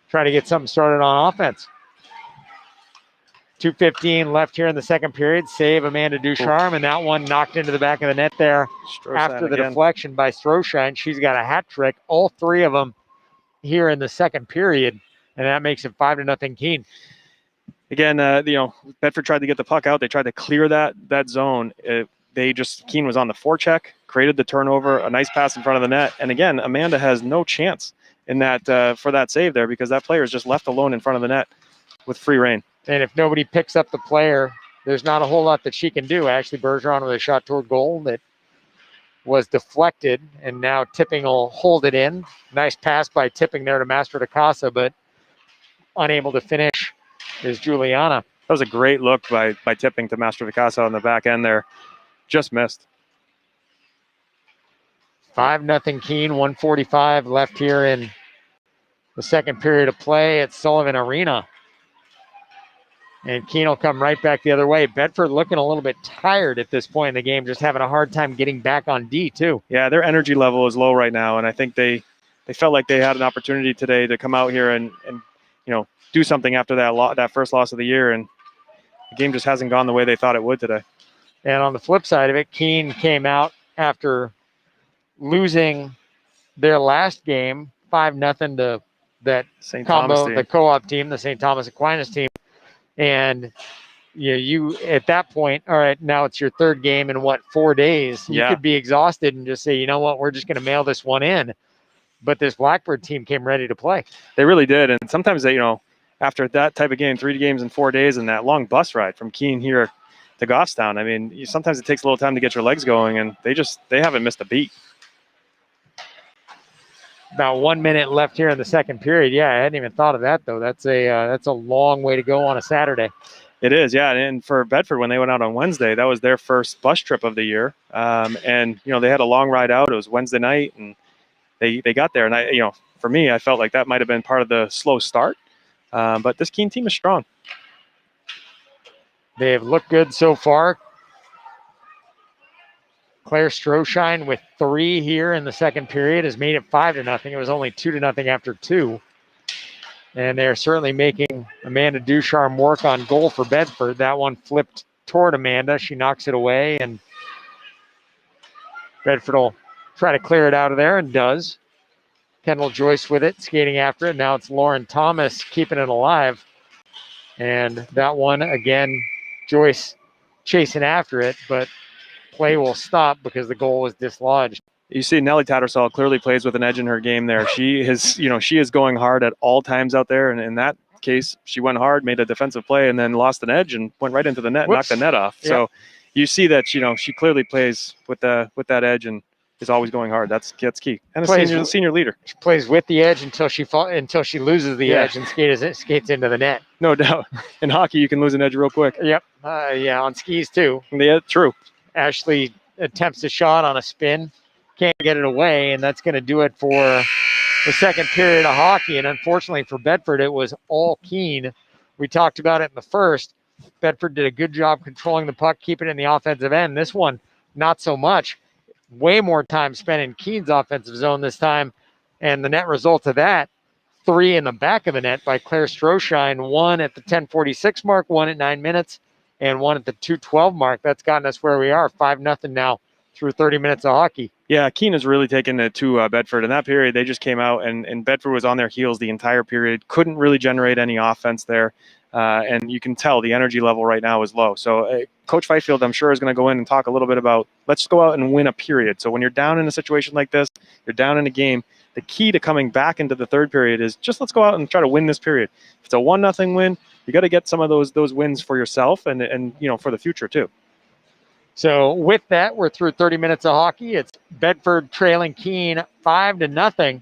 try to get something started on offense. 2:15 left here in the second period. Save Amanda Ducharme, and that one knocked into the back of the net there after the deflection by Stroshine. She's got a hat trick. All three of them here in the second period, and that makes it 5-0 Keene. Again, Bedford tried to get the puck out. They tried to clear that zone. Keene was on the forecheck, created the turnover, a nice pass in front of the net, and again, Amanda has no chance in that for that save there because that player is just left alone in front of the net with free reign. And if nobody picks up the player, there's not a whole lot that she can do. Ashley Bergeron with a shot toward goal that was deflected, and now Tipping will hold it in. Nice pass by Tipping there to Mastro de Casa, but unable to finish is Juliana. That was a great look by Tipping to Mastro de Casa on the back end there. Just missed. 5-0 Keene, 1:45 left here in the second period of play at Sullivan Arena. And Keene will come right back the other way. Bedford looking a little bit tired at this point in the game, just having a hard time getting back on D, too. Yeah, their energy level is low right now, and I think they felt like they had an opportunity today to come out here and do something after that first loss of the year, and the game just hasn't gone the way they thought it would today. And on the flip side of it, Keene came out after losing their last game, 5-0 to that St. combo, Thomas team. the co-op team, the St. Thomas Aquinas team. And you at that point, all right, now it's your third game in 4 days. You could be exhausted and just say, you know what, we're just going to mail this one in. But this Blackbird team came ready to play. They really did. And sometimes they, after that type of game, 3 games in 4 days and that long bus ride from Keene here to Goffstown, I mean, sometimes it takes a little time to get your legs going, and they haven't missed a beat. About 1 minute left here in the second period. Yeah, I hadn't even thought of that though. That's a long way to go on a Saturday. It is, yeah. And for Bedford, when they went out on Wednesday, that was their first bus trip of the year. And they had a long ride out. It was Wednesday night, and they got there. And for me, I felt like that might have been part of the slow start. But this Keene team is strong. They've looked good so far. Claire Stroshine with 3 here in the second period has made it 5-0. It was only 2-0 after 2. And they're certainly making Amanda Ducharme work on goal for Bedford. That one flipped toward Amanda. She knocks it away, and Bedford will try to clear it out of there and does. Kendall Joyce with it, skating after it. Now it's Lauren Thomas keeping it alive. And that one, again, Joyce chasing after it, but play will stop because the goal was dislodged. You see Nellie Tattersall clearly plays with an edge in her game there. She is going hard at all times out there. And in that case, she went hard, made a defensive play, and then lost an edge and went right into the net, knocked the net off. Yep. So you see that, she clearly plays with that edge and is always going hard. That's key. And a senior leader. She plays with the edge until she loses the edge and skates into the net. No doubt. In hockey, you can lose an edge real quick. Yep. On skis too. Yeah, true. Ashley attempts a shot on a spin, can't get it away, and that's going to do it for the second period of hockey. And unfortunately for Bedford, it was all Keene. We talked about it in the first. Bedford did a good job controlling the puck, keeping it in the offensive end. This one, not so much. Way more time spent in Keene's offensive zone this time. And the net result of that, 3 in the back of the net by Claire Stroshine, 1 at the 10:46 mark, 1 at 9 minutes, and 1 at the 2:12 mark. That's gotten us where we are, 5-0 now through 30 minutes of hockey. Yeah, Keene has really taken it to Bedford. In that period, they just came out, and Bedford was on their heels the entire period, couldn't really generate any offense there. And you can tell the energy level right now is low. So Coach Fifield, I'm sure, is going to go in and talk a little bit about, let's go out and win a period. So when you're down in a situation like this, you're down in a game, the key to coming back into the third period is just let's go out and try to win this period. If it's a 1-0 win, you got to get some of those wins for yourself and for the future too. So with that, we're through 30 minutes of hockey. It's Bedford trailing Keene 5-0.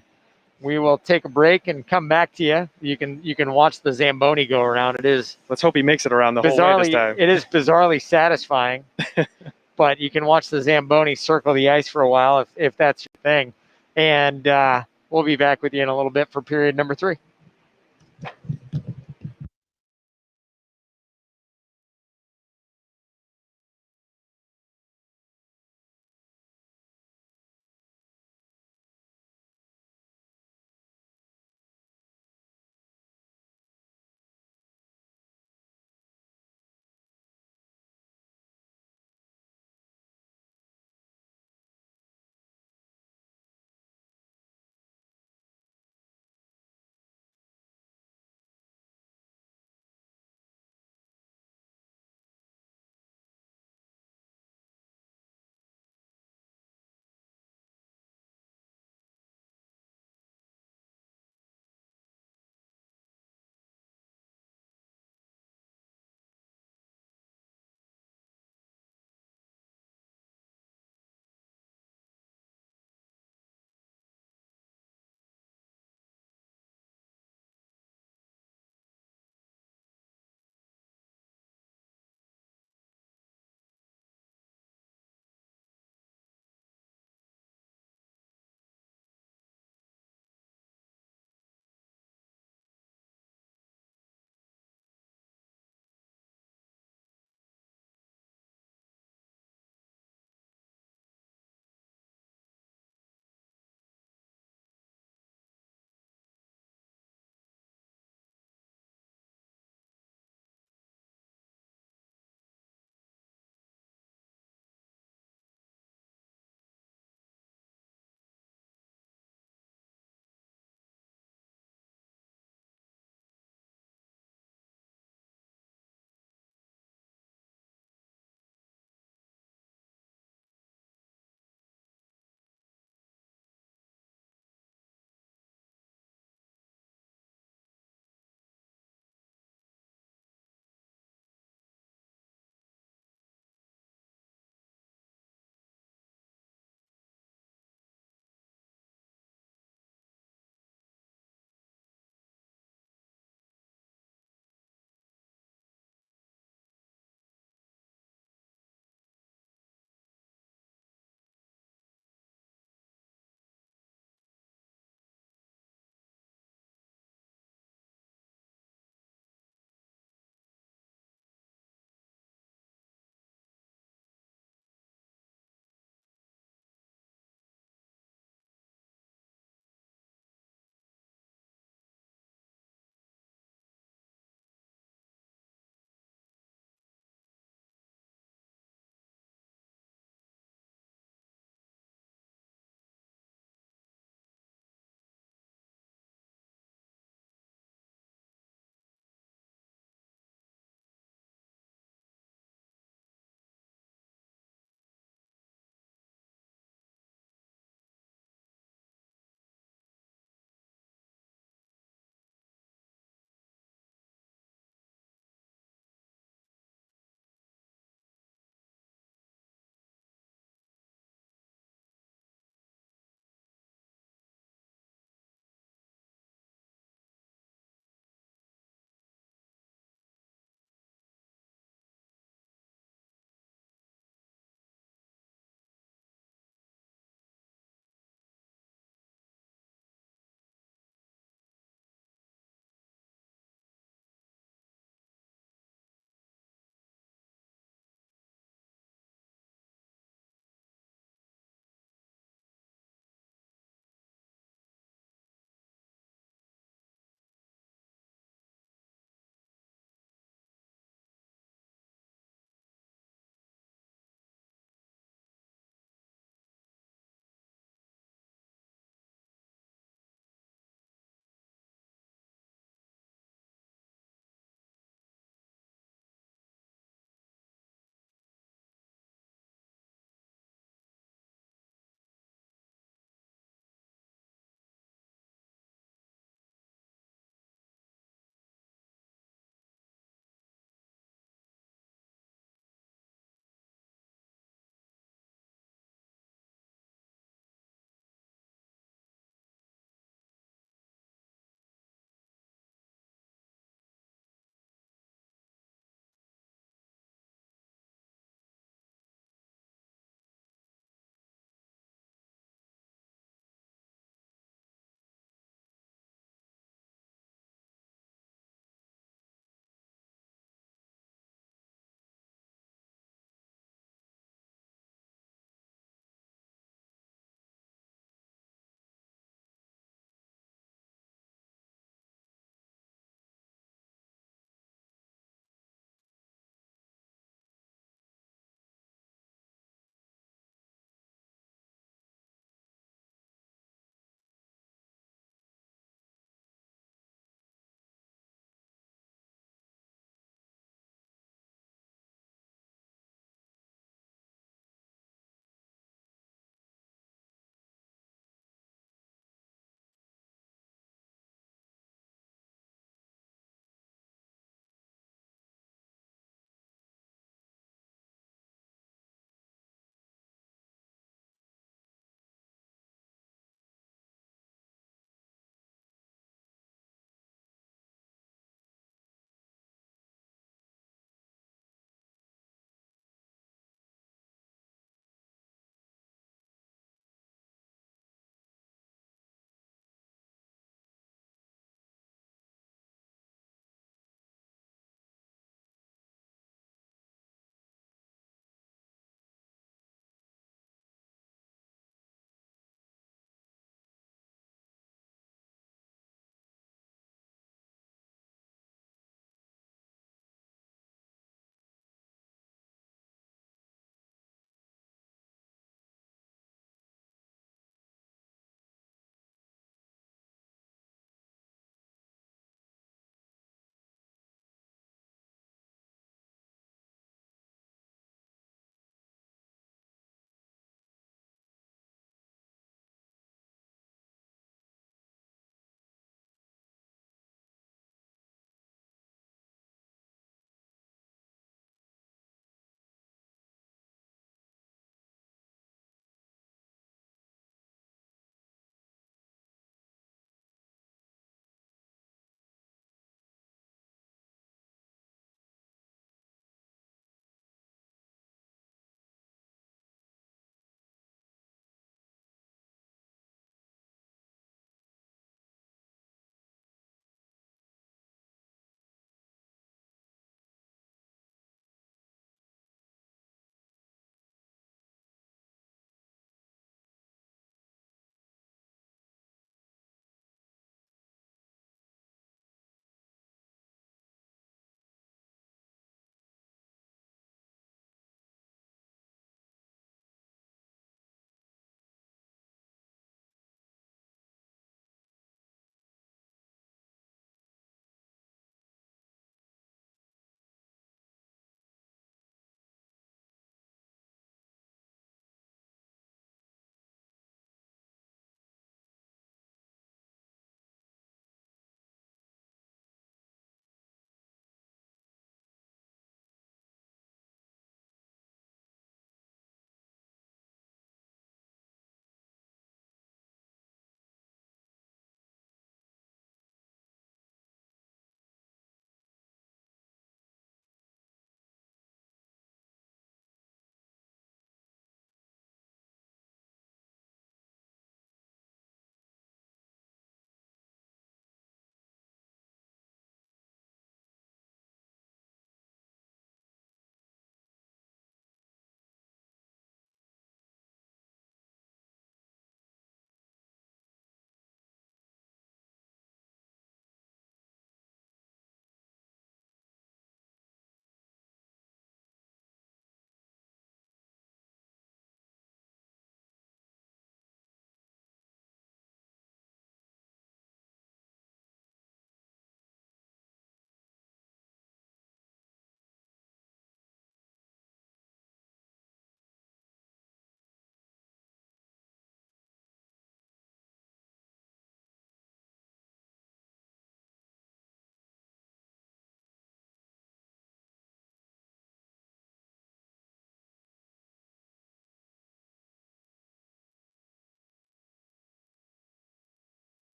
We will take a break and come back to you. You can watch the Zamboni go around. It is. Let's hope he makes it around the whole way this time. It is bizarrely satisfying, but you can watch the Zamboni circle the ice for a while if that's your thing. And we'll be back with you in a little bit for period number 3.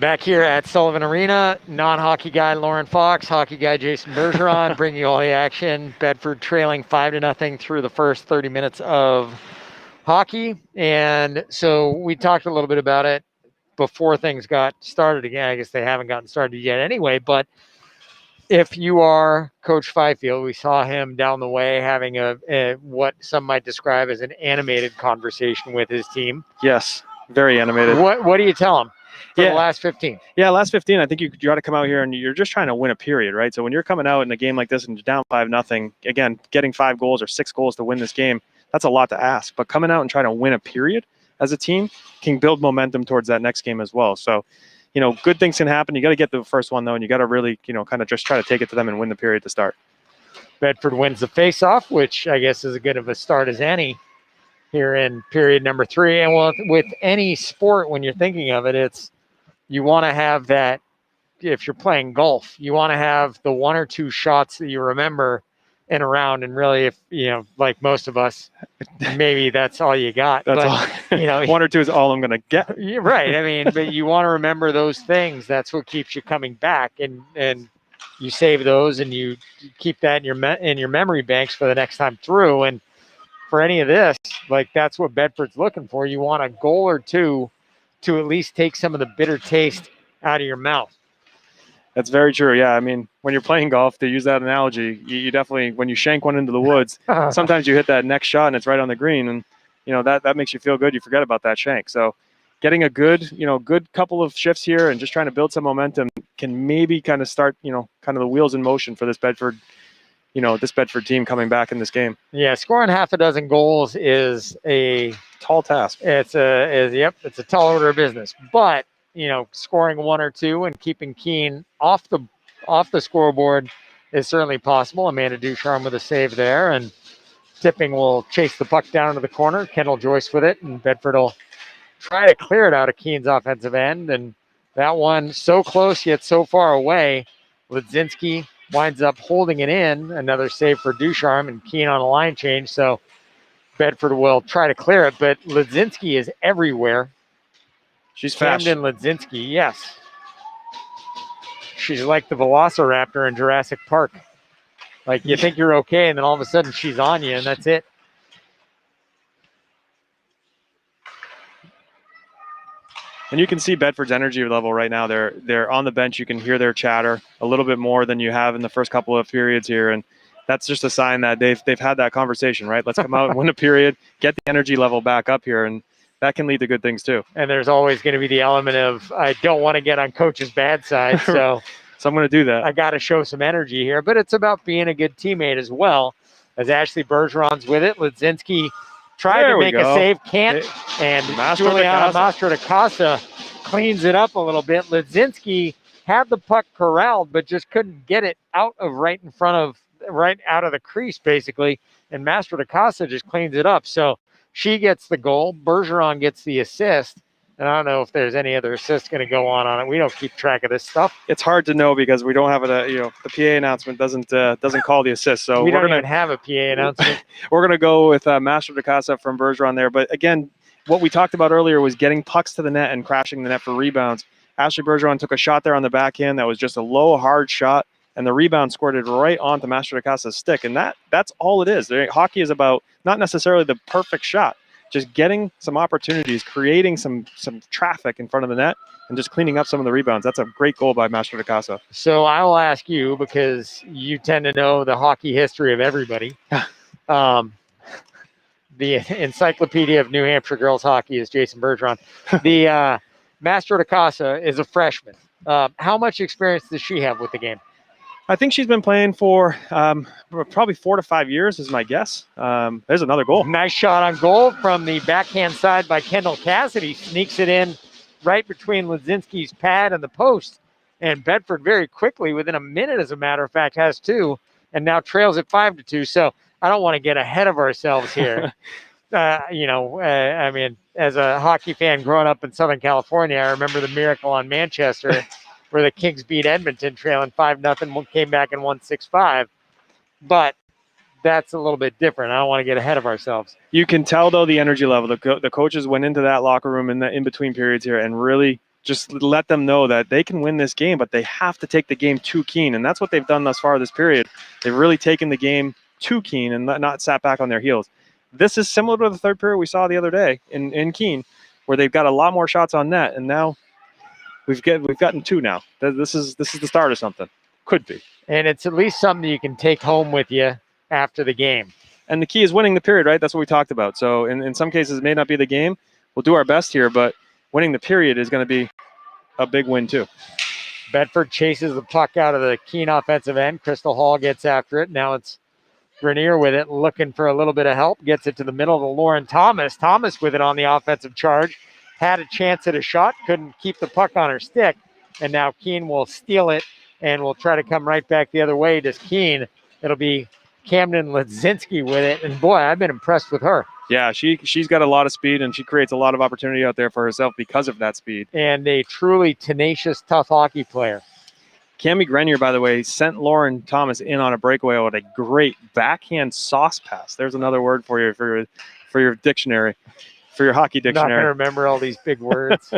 Back here at Sullivan Arena, non-hockey guy Lauren Fox, hockey guy Jason Bergeron, bringing you all the action. Bedford trailing 5-0 through the first 30 minutes of hockey. And so we talked a little bit about it before things got started again. I guess they haven't gotten started yet anyway, but if you are Coach Fifield, we saw him down the way having a what some might describe as an animated conversation with his team. Yes, very animated. What do you tell him? For the last 15. Yeah, last 15, I think you got to come out here and you're just trying to win a period, right? So when you're coming out in a game like this and you're down 5-0, again, getting 5 goals or 6 goals to win this game, that's a lot to ask. But coming out and trying to win a period as a team can build momentum towards that next game as well. So, good things can happen. You got to get the first one, though, and you got to really, kind of just try to take it to them and win the period to start. Bedford wins the faceoff, which I guess is as good of a start as any here in period number 3. And with any sport, when you're thinking of it, you want to have that. If you're playing golf, you want to have the 1 or 2 shots that you remember in a round. And really, if like most of us, maybe that's all you got. That's all. 1 or 2 is all I'm going to get. You're right. I mean, but you want to remember those things. That's what keeps you coming back, and you save those and you keep that in your memory banks for the next time through. And for any of this, like that's what Bedford's looking for. You want a goal or 2 to at least take some of the bitter taste out of your mouth. That's very true. Yeah, I mean, when you're playing golf, to use that analogy, you definitely, when you shank one into the woods, sometimes you hit that next shot and it's right on the green, and that makes you feel good. You forget about that shank. So, getting a good couple of shifts here and just trying to build some momentum can maybe kind of start, kind of the wheels in motion for this Bedford, this Bedford team coming back in this game. Yeah, scoring half a dozen goals is a tall task. It's a tall order of business. But scoring 1 or 2 and keeping Keene off the scoreboard is certainly possible. Amanda Ducharme with a save there, and Tipping will chase the puck down into the corner. Kendall Joyce with it, and Bedford will try to clear it out of Keene's offensive end. And that one so close yet so far away. Ledzinski winds up holding it in. Another save for Ducharme, and Keene on a line change. So Bedford will try to clear it, but Ledzinski is everywhere. She's fast. Camden Ledzinski, yes. She's like the Velociraptor in Jurassic Park. Like you think you're okay, and then all of a sudden she's on you, and that's it. And you can see Bedford's energy level right now. They're on the bench. You can hear their chatter a little bit more than you have in the first couple of periods here, and that's just a sign that they've had that conversation, right? Let's come out and win a period, get the energy level back up here, and that can lead to good things too. And there's always going to be the element of I don't want to get on coach's bad side, so I'm going to do that. I got to show some energy here, but it's about being a good teammate as well. As Ashley Bergeron's with it, Ledzinski tried to make a save, can't, and Juliana Mastro de Casa cleans it up a little bit. Ledzinski had the puck corralled, but just couldn't get it out out of the crease, basically, and Mastro de Casa just cleans it up. So she gets the goal. Bergeron gets the assist. And I don't know if there's any other assist going to go on it. We don't keep track of this stuff. It's hard to know because we don't have the PA announcement doesn't call the assist. So we don't even have a PA announcement. We're going to go with Mastro de Casa from Bergeron there. But again, what we talked about earlier was getting pucks to the net and crashing the net for rebounds. Ashley Bergeron took a shot there on the backhand that was just a low, hard shot, and the rebound squirted right onto Mastro de Casa's stick. And that's all it is. Hockey is about not necessarily the perfect shot, just getting some opportunities, creating some traffic in front of the net, and just cleaning up some of the rebounds. That's a great goal by Mastro de Casa. So I will ask you, because you tend to know the hockey history of everybody. The Encyclopedia of New Hampshire Girls Hockey is Jason Bergeron. The Mastro de Casa is a freshman. How much experience does she have with the game? I think she's been playing for probably 4 to 5 years is my guess. There's another goal. Nice shot on goal from the backhand side by Kendall Cassidy. Sneaks it in right between Ledzinski's pad and the post. And Bedford very quickly, within a minute, as a matter of fact, has 2 and now trails at 5-2. So I don't want to get ahead of ourselves here. I mean, as a hockey fan growing up in Southern California, I remember the miracle on Manchester where the Kings beat Edmonton trailing 5-0, came back and won 6-5. But that's a little bit different. I don't want to get ahead of ourselves. You can tell, though, the energy level. The coaches went into that locker room in between periods here and really just let them know that they can win this game, but they have to take the game to Keene. And that's what they've done thus far this period. They've really taken the game to Keene and not sat back on their heels. This is similar to the third period we saw the other day in Keene, where they've got a lot more shots on net, and now we've gotten 2 now. This is the start of something. Could be. And it's at least something you can take home with you after the game. And the key is winning the period, right? That's what we talked about. So in some cases, it may not be the game. We'll do our best here, but winning the period is going to be a big win too. Bedford chases the puck out of the Keene offensive end. Crystal Hall gets after it. Now it's Grenier with it, looking for a little bit of help. Gets it to the middle to Lauren Thomas. Thomas with it on the offensive charge. Had a chance at a shot. Couldn't keep the puck on her stick. And now Keene will steal it and will try to come right back the other way. Does Keene. It'll be Camden Ledzinski with it. And boy, I've been impressed with her. Yeah, she's got a lot of speed, and she creates a lot of opportunity out there for herself because of that speed. And a truly tenacious, tough hockey player. Cami Grenier, by the way, sent Lauren Thomas in on a breakaway with a great backhand sauce pass. There's another word for you for your dictionary, for your hockey dictionary. Not going to remember all these big words.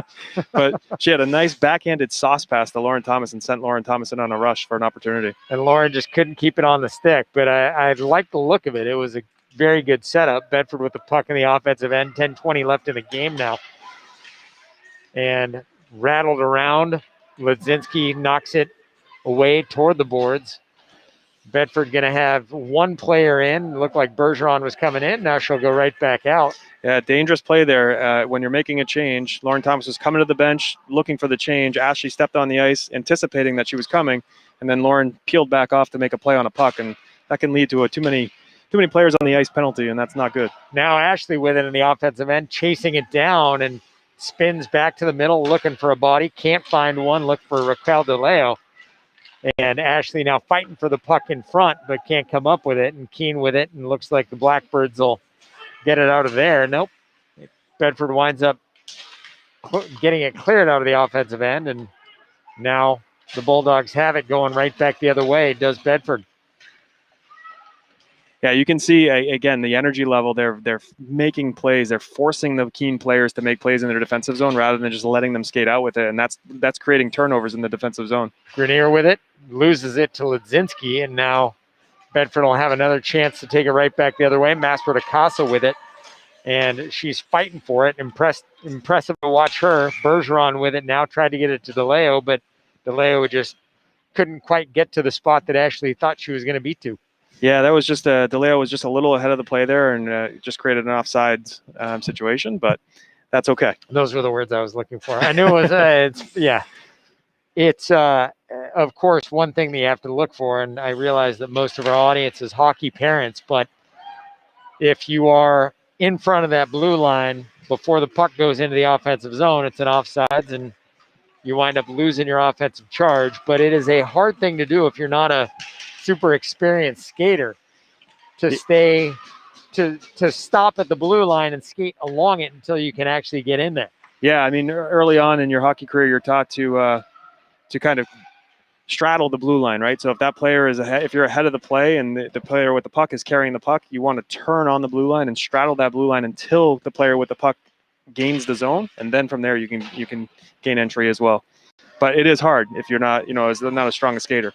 But she had a nice backhanded sauce pass to Lauren Thomas and sent Lauren Thomas in on a rush for an opportunity. And Lauren just couldn't keep it on the stick, but I like the look of it. It was a very good setup. Bedford with the puck in the offensive end. 10:20 left in the game now. And rattled around. Ledzinski knocks it away toward the boards. Bedford going to have one player in. It looked like Bergeron was coming in. Now she'll go right back out. Yeah, dangerous play there when you're making a change. Lauren Thomas was coming to the bench looking for the change. Ashley stepped on the ice anticipating that she was coming, and then Lauren peeled back off to make a play on a puck, and that can lead to a too many players on the ice penalty, and that's not good. Now Ashley with it in the offensive end, chasing it down and spins back to the middle, looking for a body. Can't find one. Look for Raquel DeLeo. And Ashley now fighting for the puck in front, but can't come up with it. And Keene with it, and looks like the Blackbirds will get it out of there. Nope. Bedford winds up getting it cleared out of the offensive end, and now the Bulldogs have it going right back the other way. Does Bedford. Yeah, you can see, again, the energy level. They're making plays. They're forcing the Keene players to make plays in their defensive zone rather than just letting them skate out with it, and that's creating turnovers in the defensive zone. Grenier with it, loses it to Ledzinski, and now Bedford will have another chance to take it right back the other way. Masper Casa with it, and she's fighting for it. Impressive to watch her. Bergeron with it now, tried to get it to DeLeo, but DeLeo just couldn't quite get to the spot that Ashley thought she was going to beat to. Yeah, that was just DeLeo was just a little ahead of the play there, and just created an offsides situation, but that's okay. Those were the words I was looking for. I knew it was. It's of course one thing that you have to look for, and I realize that most of our audience is hockey parents, but if you are in front of that blue line before the puck goes into the offensive zone, it's an offsides, and you wind up losing your offensive charge. But it is a hard thing to do if you're not a super experienced skater to stop at the blue line and skate along it until you can actually get in there. Yeah, I mean, early on in your hockey career, you're taught to kind of straddle the blue line, right? So if that player is ahead, if you're ahead of the play and the player with the puck is carrying the puck, you want to turn on the blue line and straddle that blue line until the player with the puck gains the zone, and then from there you can gain entry as well. But it is hard if you're not, as not as strong a skater.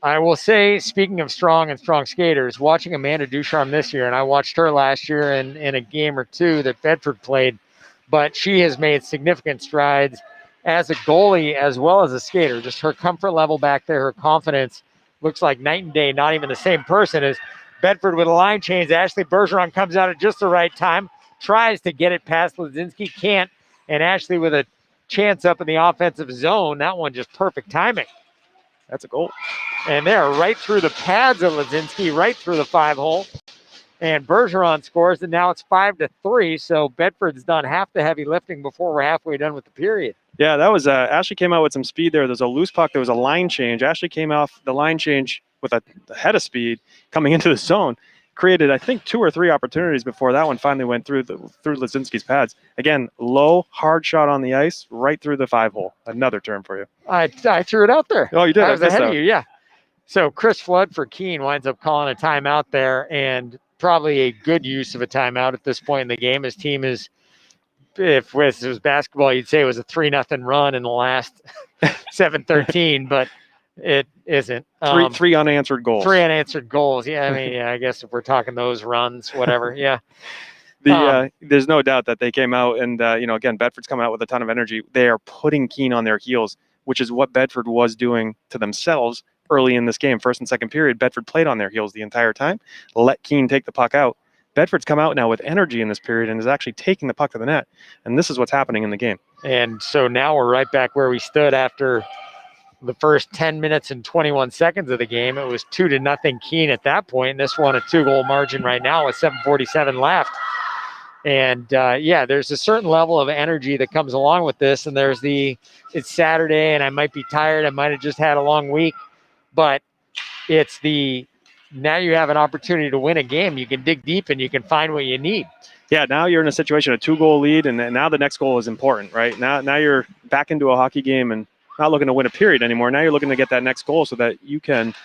I will say, speaking of strong skaters, watching Amanda Ducharme this year, and I watched her last year in a game or two that Bedford played, but she has made significant strides as a goalie as well as a skater. Just her comfort level back there, her confidence looks like night and day, not even the same person as Bedford with a line change. Ashley Bergeron comes out at just the right time, tries to get it past Ledzinski, can't, and Ashley with a chance up in the offensive zone. That one just perfect timing. That's a goal. And they're right through the pads of Ledzinski, right through the 5-hole. And Bergeron scores, and now it's 5-3. So Bedford's done half the heavy lifting before we're halfway done with the period. Yeah, that was Ashley came out with some speed there. There's a loose puck. There was a line change. Ashley came off the line change with a head of speed coming into the zone. Created, I think, 2 or 3 opportunities before that one finally went through Ledzinski's pads. Again, low, hard shot on the ice, right through the 5-hole. Another term for you. I threw it out there. Oh, you did? I was ahead of you, yeah. So Chris Flood for Keene winds up calling a timeout there, and probably a good use of a timeout at this point in the game. His team is if this was basketball, you'd say it was a 3-0 run in the last 7-13, but it isn't. Three unanswered goals. 3 unanswered goals. Yeah, I mean, I guess if we're talking those runs, whatever. Yeah. There's no doubt that they came out and, again, Bedford's coming out with a ton of energy. They are putting Keene on their heels, which is what Bedford was doing to themselves early in this game. First and second period, Bedford played on their heels the entire time, let Keene take the puck out. Bedford's come out now with energy in this period and is actually taking the puck to the net. And this is what's happening in the game. And so now we're right back where we stood after the first 10 minutes and 21 seconds of the game. It was 2-0 Keene at that point. And this one a 2-goal margin right now with 7:47 left. And there's a certain level of energy that comes along with this. And there's it's Saturday and I might be tired. I might have just had a long week, but it's now you have an opportunity to win a game. You can dig deep and you can find what you need. Yeah, now you're in a situation, a 2-goal lead, and now the next goal is important, right? Now you're back into a hockey game and not looking to win a period anymore. Now you're looking to get that next goal so that you can,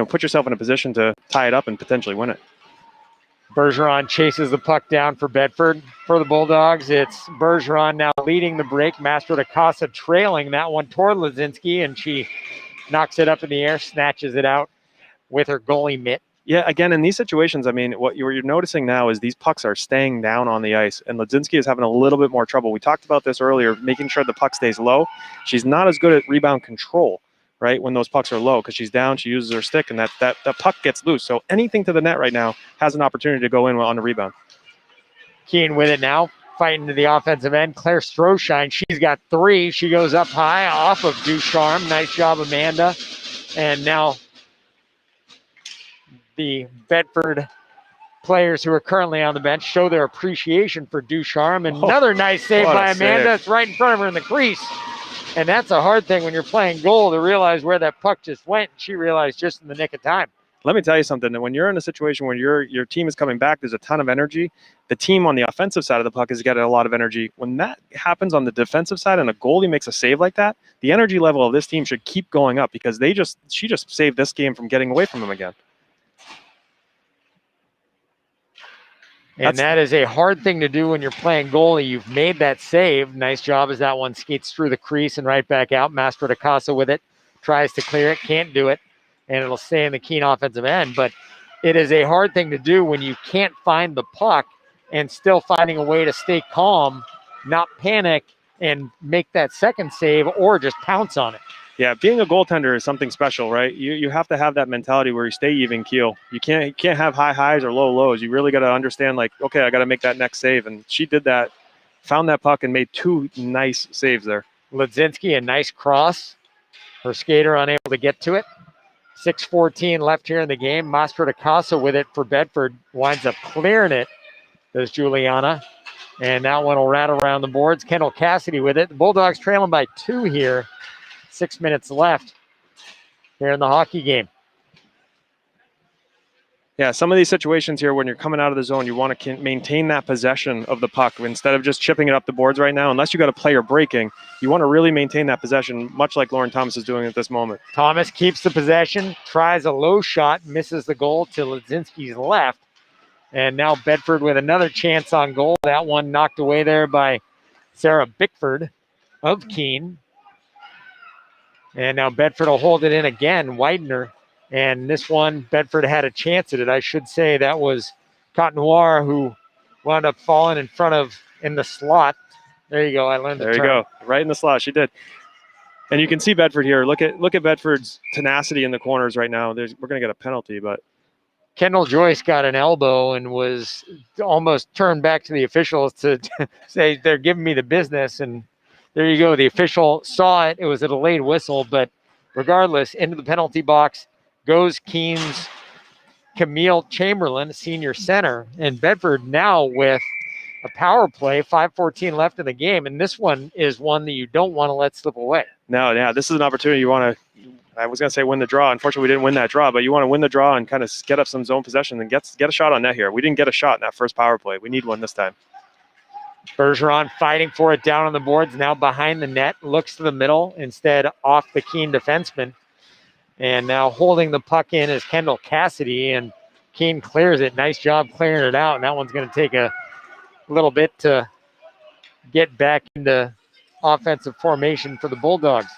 put yourself in a position to tie it up and potentially win it. Bergeron chases the puck down for Bedford. For the Bulldogs, it's Bergeron now leading the break. Mastro da Casa trailing that one toward Ledzinski, and she knocks it up in the air, snatches it out with her goalie mitt. Yeah, again, in these situations, I mean, what you're noticing now is these pucks are staying down on the ice, and Ledzinski is having a little bit more trouble. We talked about this earlier, making sure the puck stays low. She's not as good at rebound control, right, when those pucks are low, because she's down, she uses her stick, and that puck gets loose. So anything to the net right now has an opportunity to go in on the rebound. Keene with it now, fighting to the offensive end. Claire Stroshine, she's got 3. She goes up high off of Ducharme. Nice job, Amanda. And now the Bedford players who are currently on the bench show their appreciation for Ducharme. And another nice save by Amanda. It's right in front of her in the crease. And that's a hard thing when you're playing goal to realize where that puck just went. She realized just in the nick of time. Let me tell you something. When you're in a situation where your team is coming back, there's a ton of energy. The team on the offensive side of the puck is getting a lot of energy. When that happens on the defensive side and a goalie makes a save like that, the energy level of this team should keep going up because she just saved this game from getting away from them again. And that is a hard thing to do when you're playing goalie. You've made that save. Nice job as that one skates through the crease and right back out. Mastro da Casa with it. Tries to clear it. Can't do it. And it'll stay in the Keene offensive end. But it is a hard thing to do when you can't find the puck and still finding a way to stay calm, not panic, and make that second save or just pounce on it. Yeah, being a goaltender is something special, right? You have to have that mentality where you stay even keel. You can't have high highs or low lows. You really got to understand, like, okay, I got to make that next save. And she did that, found that puck, and made 2 nice saves there. Ledzinski, a nice cross. Her skater unable to get to it. 6:14 left here in the game. Mastro da Casa with it for Bedford. Winds up clearing it, does Juliana. And that one will rattle around the boards. Kendall Cassidy with it. The Bulldogs trailing by 2 here. 6 minutes left here in the hockey game. Yeah, some of these situations here when you're coming out of the zone, you want to maintain that possession of the puck instead of just chipping it up the boards right now. Unless you got a player breaking, you want to really maintain that possession, much like Lauren Thomas is doing at this moment. Thomas keeps the possession, tries a low shot, misses the goal to Ledzinski's left. And now Bedford with another chance on goal. That one knocked away there by Sarah Bickford of Keene. And now Bedford will hold it in again, Widener. And this one, Bedford had a chance at it. I should say that was Cotenoir who wound up falling in the slot. There you go. I learned the term. There you go. Right in the slot. She did. And you can see Bedford here. Look at Bedford's tenacity in the corners right now. We're going to get a penalty, but Kendall Joyce got an elbow and was almost turned back to the officials to say they're giving me the business. And there you go. The official saw it. It was a delayed whistle, but regardless, into the penalty box goes Keene's Camille Chamberlain, senior center. And Bedford now with a power play, 5:14 left in the game. And this one is one that you don't want to let slip away. No, yeah, this is an opportunity you want to, I was going to say win the draw. Unfortunately, we didn't win that draw, but you want to win the draw and kind of get up some zone possession and get a shot on net here. We didn't get a shot in that first power play. We need one this time. Bergeron fighting for it down on the boards, now behind the net, looks to the middle, instead off the Keene defenseman. And now holding the puck in is Kendall Cassidy, and Keene clears it. Nice job clearing it out, and that one's going to take a little bit to get back into offensive formation for the Bulldogs.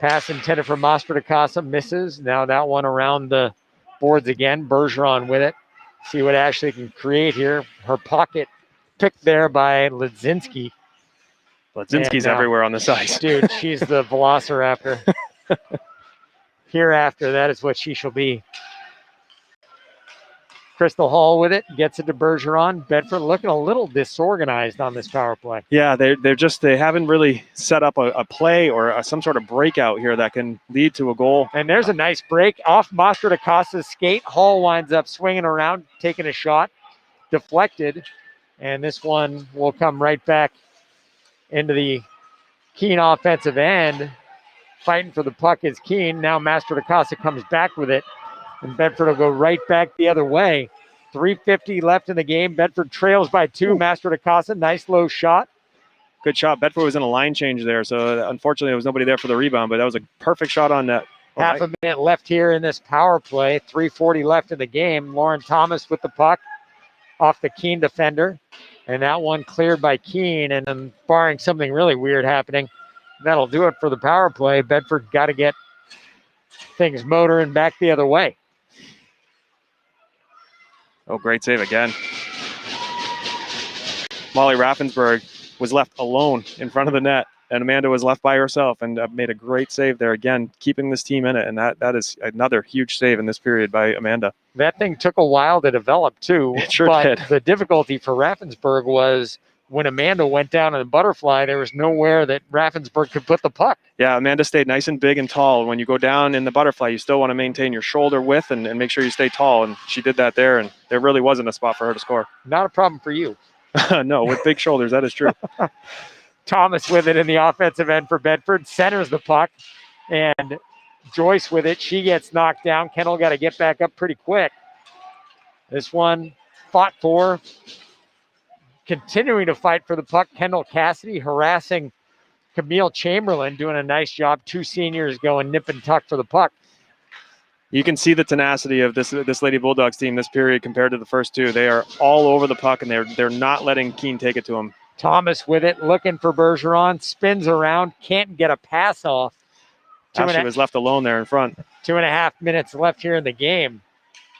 Pass intended for Mastrodakasa, misses. Now that one around the boards again. Bergeron with it. See what Ashley can create here. Her pocket picked there by Ledzinski. Ledzinski's everywhere on this ice. Dude, she's the velociraptor. Hereafter, that is what she shall be. Crystal Hall with it, gets it to Bergeron. Bedford looking a little disorganized on this power play. Yeah, they haven't really set up a play or some sort of breakout here that can lead to a goal. And there's a nice break off Mastrodakasa's skate. Hall winds up swinging around, taking a shot, deflected, and this one will come right back into the Keene offensive end. Fighting for the puck is Keene. Now Mastrodakasa comes back with it, and Bedford will go right back the other way. 3:50 left in the game. Bedford trails by 2. Mastrodakasa, nice low shot. Good shot. Bedford was in a line change there, so unfortunately there was nobody there for the rebound, but that was a perfect shot on net. Half a minute left here in this power play. 3:40 left in the game. Lauren Thomas with the puck off the Keene defender, and that one cleared by Keene, and then barring something really weird happening, that'll do it for the power play. Bedford got to get things motoring back the other way. Oh, great save again. Molly Raffensberg was left alone in front of the net, and Amanda was left by herself and made a great save there again, keeping this team in it, and that is another huge save in this period by Amanda. That thing took a while to develop, too. It sure but did. The difficulty for Raffensberg was when Amanda went down in the butterfly, there was nowhere that Raffensberg could put the puck. Yeah, Amanda stayed nice and big and tall. When you go down in the butterfly, you still want to maintain your shoulder width and make sure you stay tall, and she did that there, and there really wasn't a spot for her to score. Not a problem for you. No, with big shoulders, that is true. Thomas with it in the offensive end for Bedford, centers the puck, and Joyce with it. She gets knocked down. Kendall got to get back up pretty quick. This one fought for. Continuing to fight for the puck, Kendall Cassidy harassing Camille Chamberlain, doing a nice job. 2 seniors going nip and tuck for the puck. You can see the tenacity of this Lady Bulldogs team this period compared to the first 2. They are all over the puck, and they're not letting Keene take it to them. Thomas with it, looking for Bergeron, spins around, can't get a pass off. Ashley was left alone there in front. 2.5 minutes left here in the game.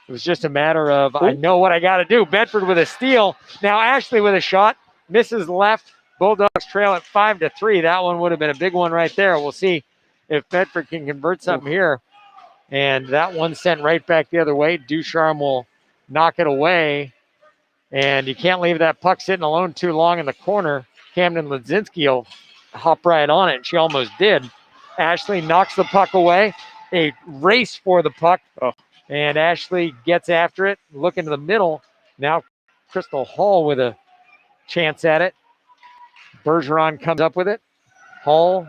It was just a matter of, I know what I got to do. Bedford with a steal. Now Ashley with a shot. Misses left. Bulldogs trail at 5-3. That one would have been a big one right there. We'll see if Bedford can convert something here. And that one sent right back the other way. Ducharme will knock it away. And you can't leave that puck sitting alone too long in the corner. Camden Ledzinski will hop right on it. She almost did. Ashley knocks the puck away. A race for the puck. And Ashley gets after it, looking to the middle. Now Crystal Hall with a chance at it. Bergeron comes up with it. Hall,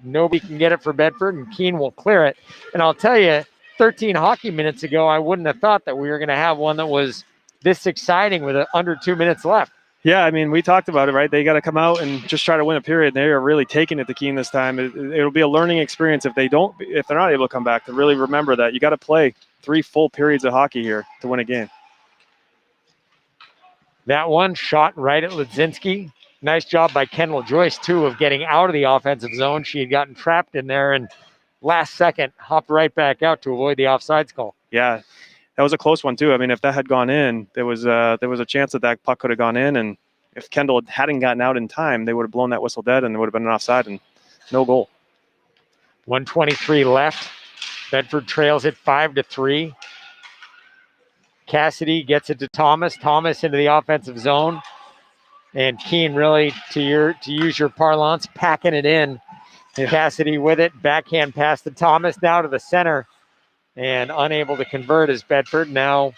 nobody can get it for Bedford, and Keene will clear it. And I'll tell you, 13 hockey minutes ago, I wouldn't have thought that we were going to have one that was this exciting with under 2 minutes left. Yeah, I mean, we talked about it, right? They got to come out and just try to win a period. They are really taking it to Keene this time. It'll be a learning experience if they're not able to come back, to really remember that you got to play 3 full periods of hockey here to win a game. That one shot right at Ledzinski. Nice job by Kendall Joyce, too, of getting out of the offensive zone. She had gotten trapped in there and last second hopped right back out to avoid the offsides call. Yeah, that was a close one, too. I mean, if that had gone in, there was a chance that puck could have gone in, and if Kendall hadn't gotten out in time, they would have blown that whistle dead, and there would have been an offside and no goal. 1:23 left. Bedford trails it 5-3. Cassidy gets it to Thomas. Thomas into the offensive zone. And Keene really, to use your parlance, packing it in. Yeah. Cassidy with it. Backhand pass to Thomas. Now to the center. And unable to convert is Bedford. Now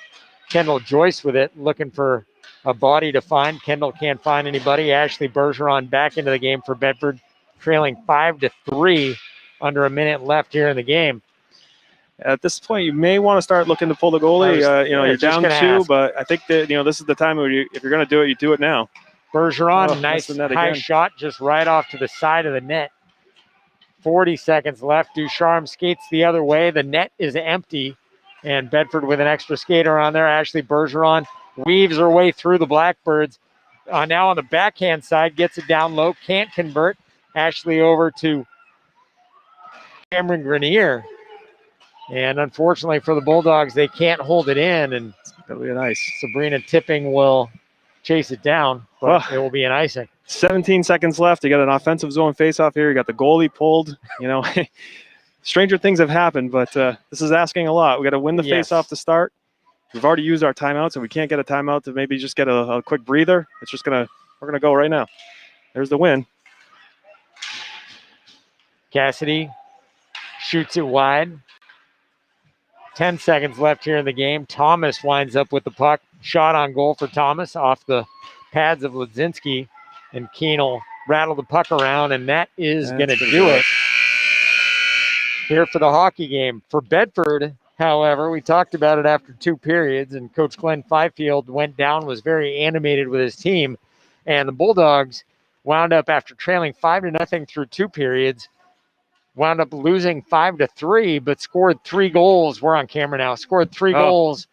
Kendall Joyce with it, looking for a body to find. Kendall can't find anybody. Ashley Bergeron back into the game for Bedford, trailing 5-3, under a minute left here in the game. At this point, you may want to start looking to pull the goalie. You're down 2, but I think that this is the time where if you're going to do it, you do it now. Bergeron, nice high shot, just right off to the side of the net. 40 seconds left. Ducharme skates the other way. The net is empty, and Bedford with an extra skater on there. Ashley Bergeron weaves her way through the Blackbirds, now on the backhand side, gets it down low, can't convert. Ashley over to Cameron Grenier. And unfortunately for the Bulldogs, they can't hold it in, and it'll be an ice. Sabrina Tipping will chase it down, but it will be an icing. 17 seconds left. You got an offensive zone faceoff here. You got the goalie pulled. You know, stranger things have happened, but this is asking a lot. We got to win the faceoff to start. We've already used our timeouts, and we can't get a timeout to maybe just get a quick breather. It's just we're gonna go right now. There's the win. Cassidy shoots it wide. 10 seconds left here in the game. Thomas winds up with the puck. Shot on goal for Thomas off the pads of Ledzinski. And Keene will rattle the puck around, and that is going to do it here for the hockey game. For Bedford, however, we talked about it after 2 periods, and Coach Glenn Fifield went down, was very animated with his team. And the Bulldogs wound up, after trailing 5-0 through 2 periods, wound up losing 5-3, but scored 3 goals. We're on camera now. Scored 3 goals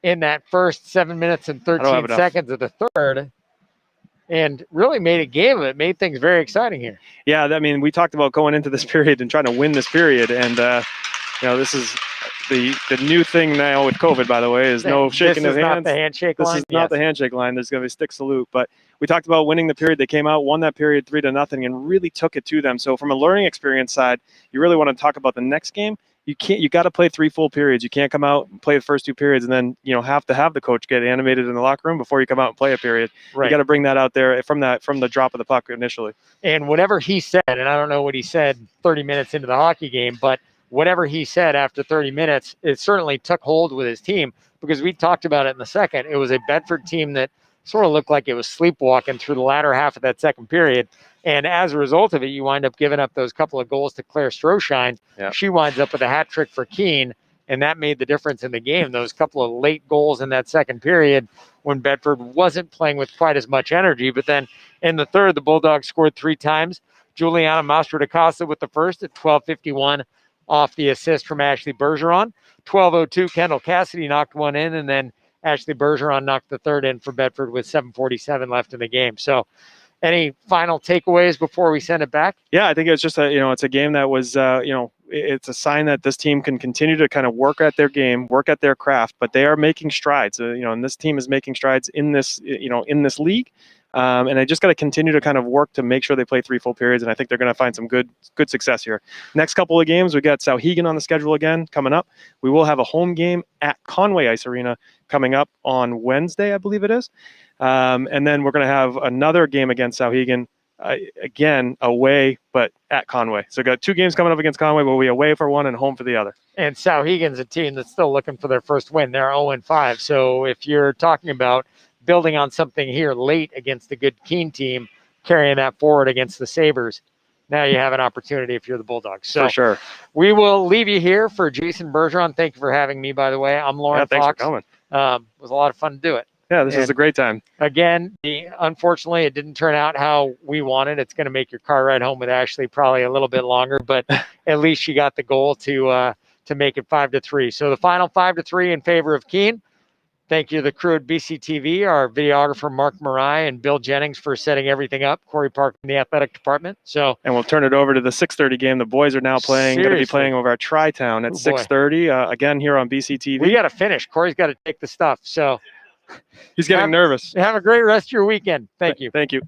in that first 7 minutes and 13 seconds of the third, and really made a game of it. Made things very exciting here. Yeah, I mean, we talked about going into this period and trying to win this period, and you know, this is the new thing now with COVID, by the way, is no shaking of hands. This is not the handshake line? This is not the handshake line. There's going to be stick salute. But we talked about winning the period. They came out, won that period 3-0, and really took it to them. So from a learning experience side, you really want to talk about the next game. You got to play 3 full periods. You can't come out and play the first 2 periods and then, you know, have to have the coach get animated in the locker room before you come out and play a period. Right. You got to bring that out there from the drop of the puck initially. And whatever he said, and I don't know what he said 30 minutes into the hockey game, but whatever he said after 30 minutes, it certainly took hold with his team, because we talked about it in the second. It was a Bedford team that sort of looked like it was sleepwalking through the latter half of that second period. And as a result of it, you wind up giving up those couple of goals to Claire Stroshine. Yep. She winds up with a hat trick for Keene, and that made the difference in the game. Those couple of late goals in that second period when Bedford wasn't playing with quite as much energy. But then in the third, the Bulldogs scored 3 times. Juliana Mastro da Costa with the first at 12:51 off the assist from Ashley Bergeron. 12:02, Kendall Cassidy knocked one in, and then Ashley Bergeron knocked the third in for Bedford with 7:47 left in the game. So any final takeaways before we send it back? Yeah, I think it's just it's a game that was, it's a sign that this team can continue to kind of work at their game, work at their craft, but they are making strides, and this team is making strides in this, in this league. And they just got to continue to kind of work to make sure they play 3 full periods, and I think they're going to find some good success here. Next couple of games, we got Souhegan on the schedule again coming up. We will have a home game at Conway Ice Arena coming up on Wednesday, I believe it is. And then we're going to have another game against Souhegan, again, away, but at Conway. So we've got 2 games coming up against Conway. We'll be away for one and home for the other. And Souhegan's a team that's still looking for their first win. They're 0-5. So if you're talking about building on something here late against a good Keene team, carrying that forward against the Sabres, now you have an opportunity if you're the Bulldogs. So for sure. We will leave you here. For Jason Bergeron, thank you for having me, by the way. I'm Lauren Fox. Thanks for coming. It was a lot of fun to do it. Yeah, this is a great time. Again, unfortunately, it didn't turn out how we wanted. It's going to make your car ride home with Ashley probably a little bit longer, but at least she got the goal to make it 5-3. So the final 5-3 in favor of Keene. Thank you to the crew at BCTV, our videographer Mark Marai and Bill Jennings for setting everything up. Corey Park in the athletic department. And we'll turn it over to the 6:30 game. The boys are now going to be playing over at Tri-Town at 6:30 again here on BCTV. We got to finish. Corey's got to take the stuff. So he's getting nervous. Have a great rest of your weekend. Thank you. Thank you.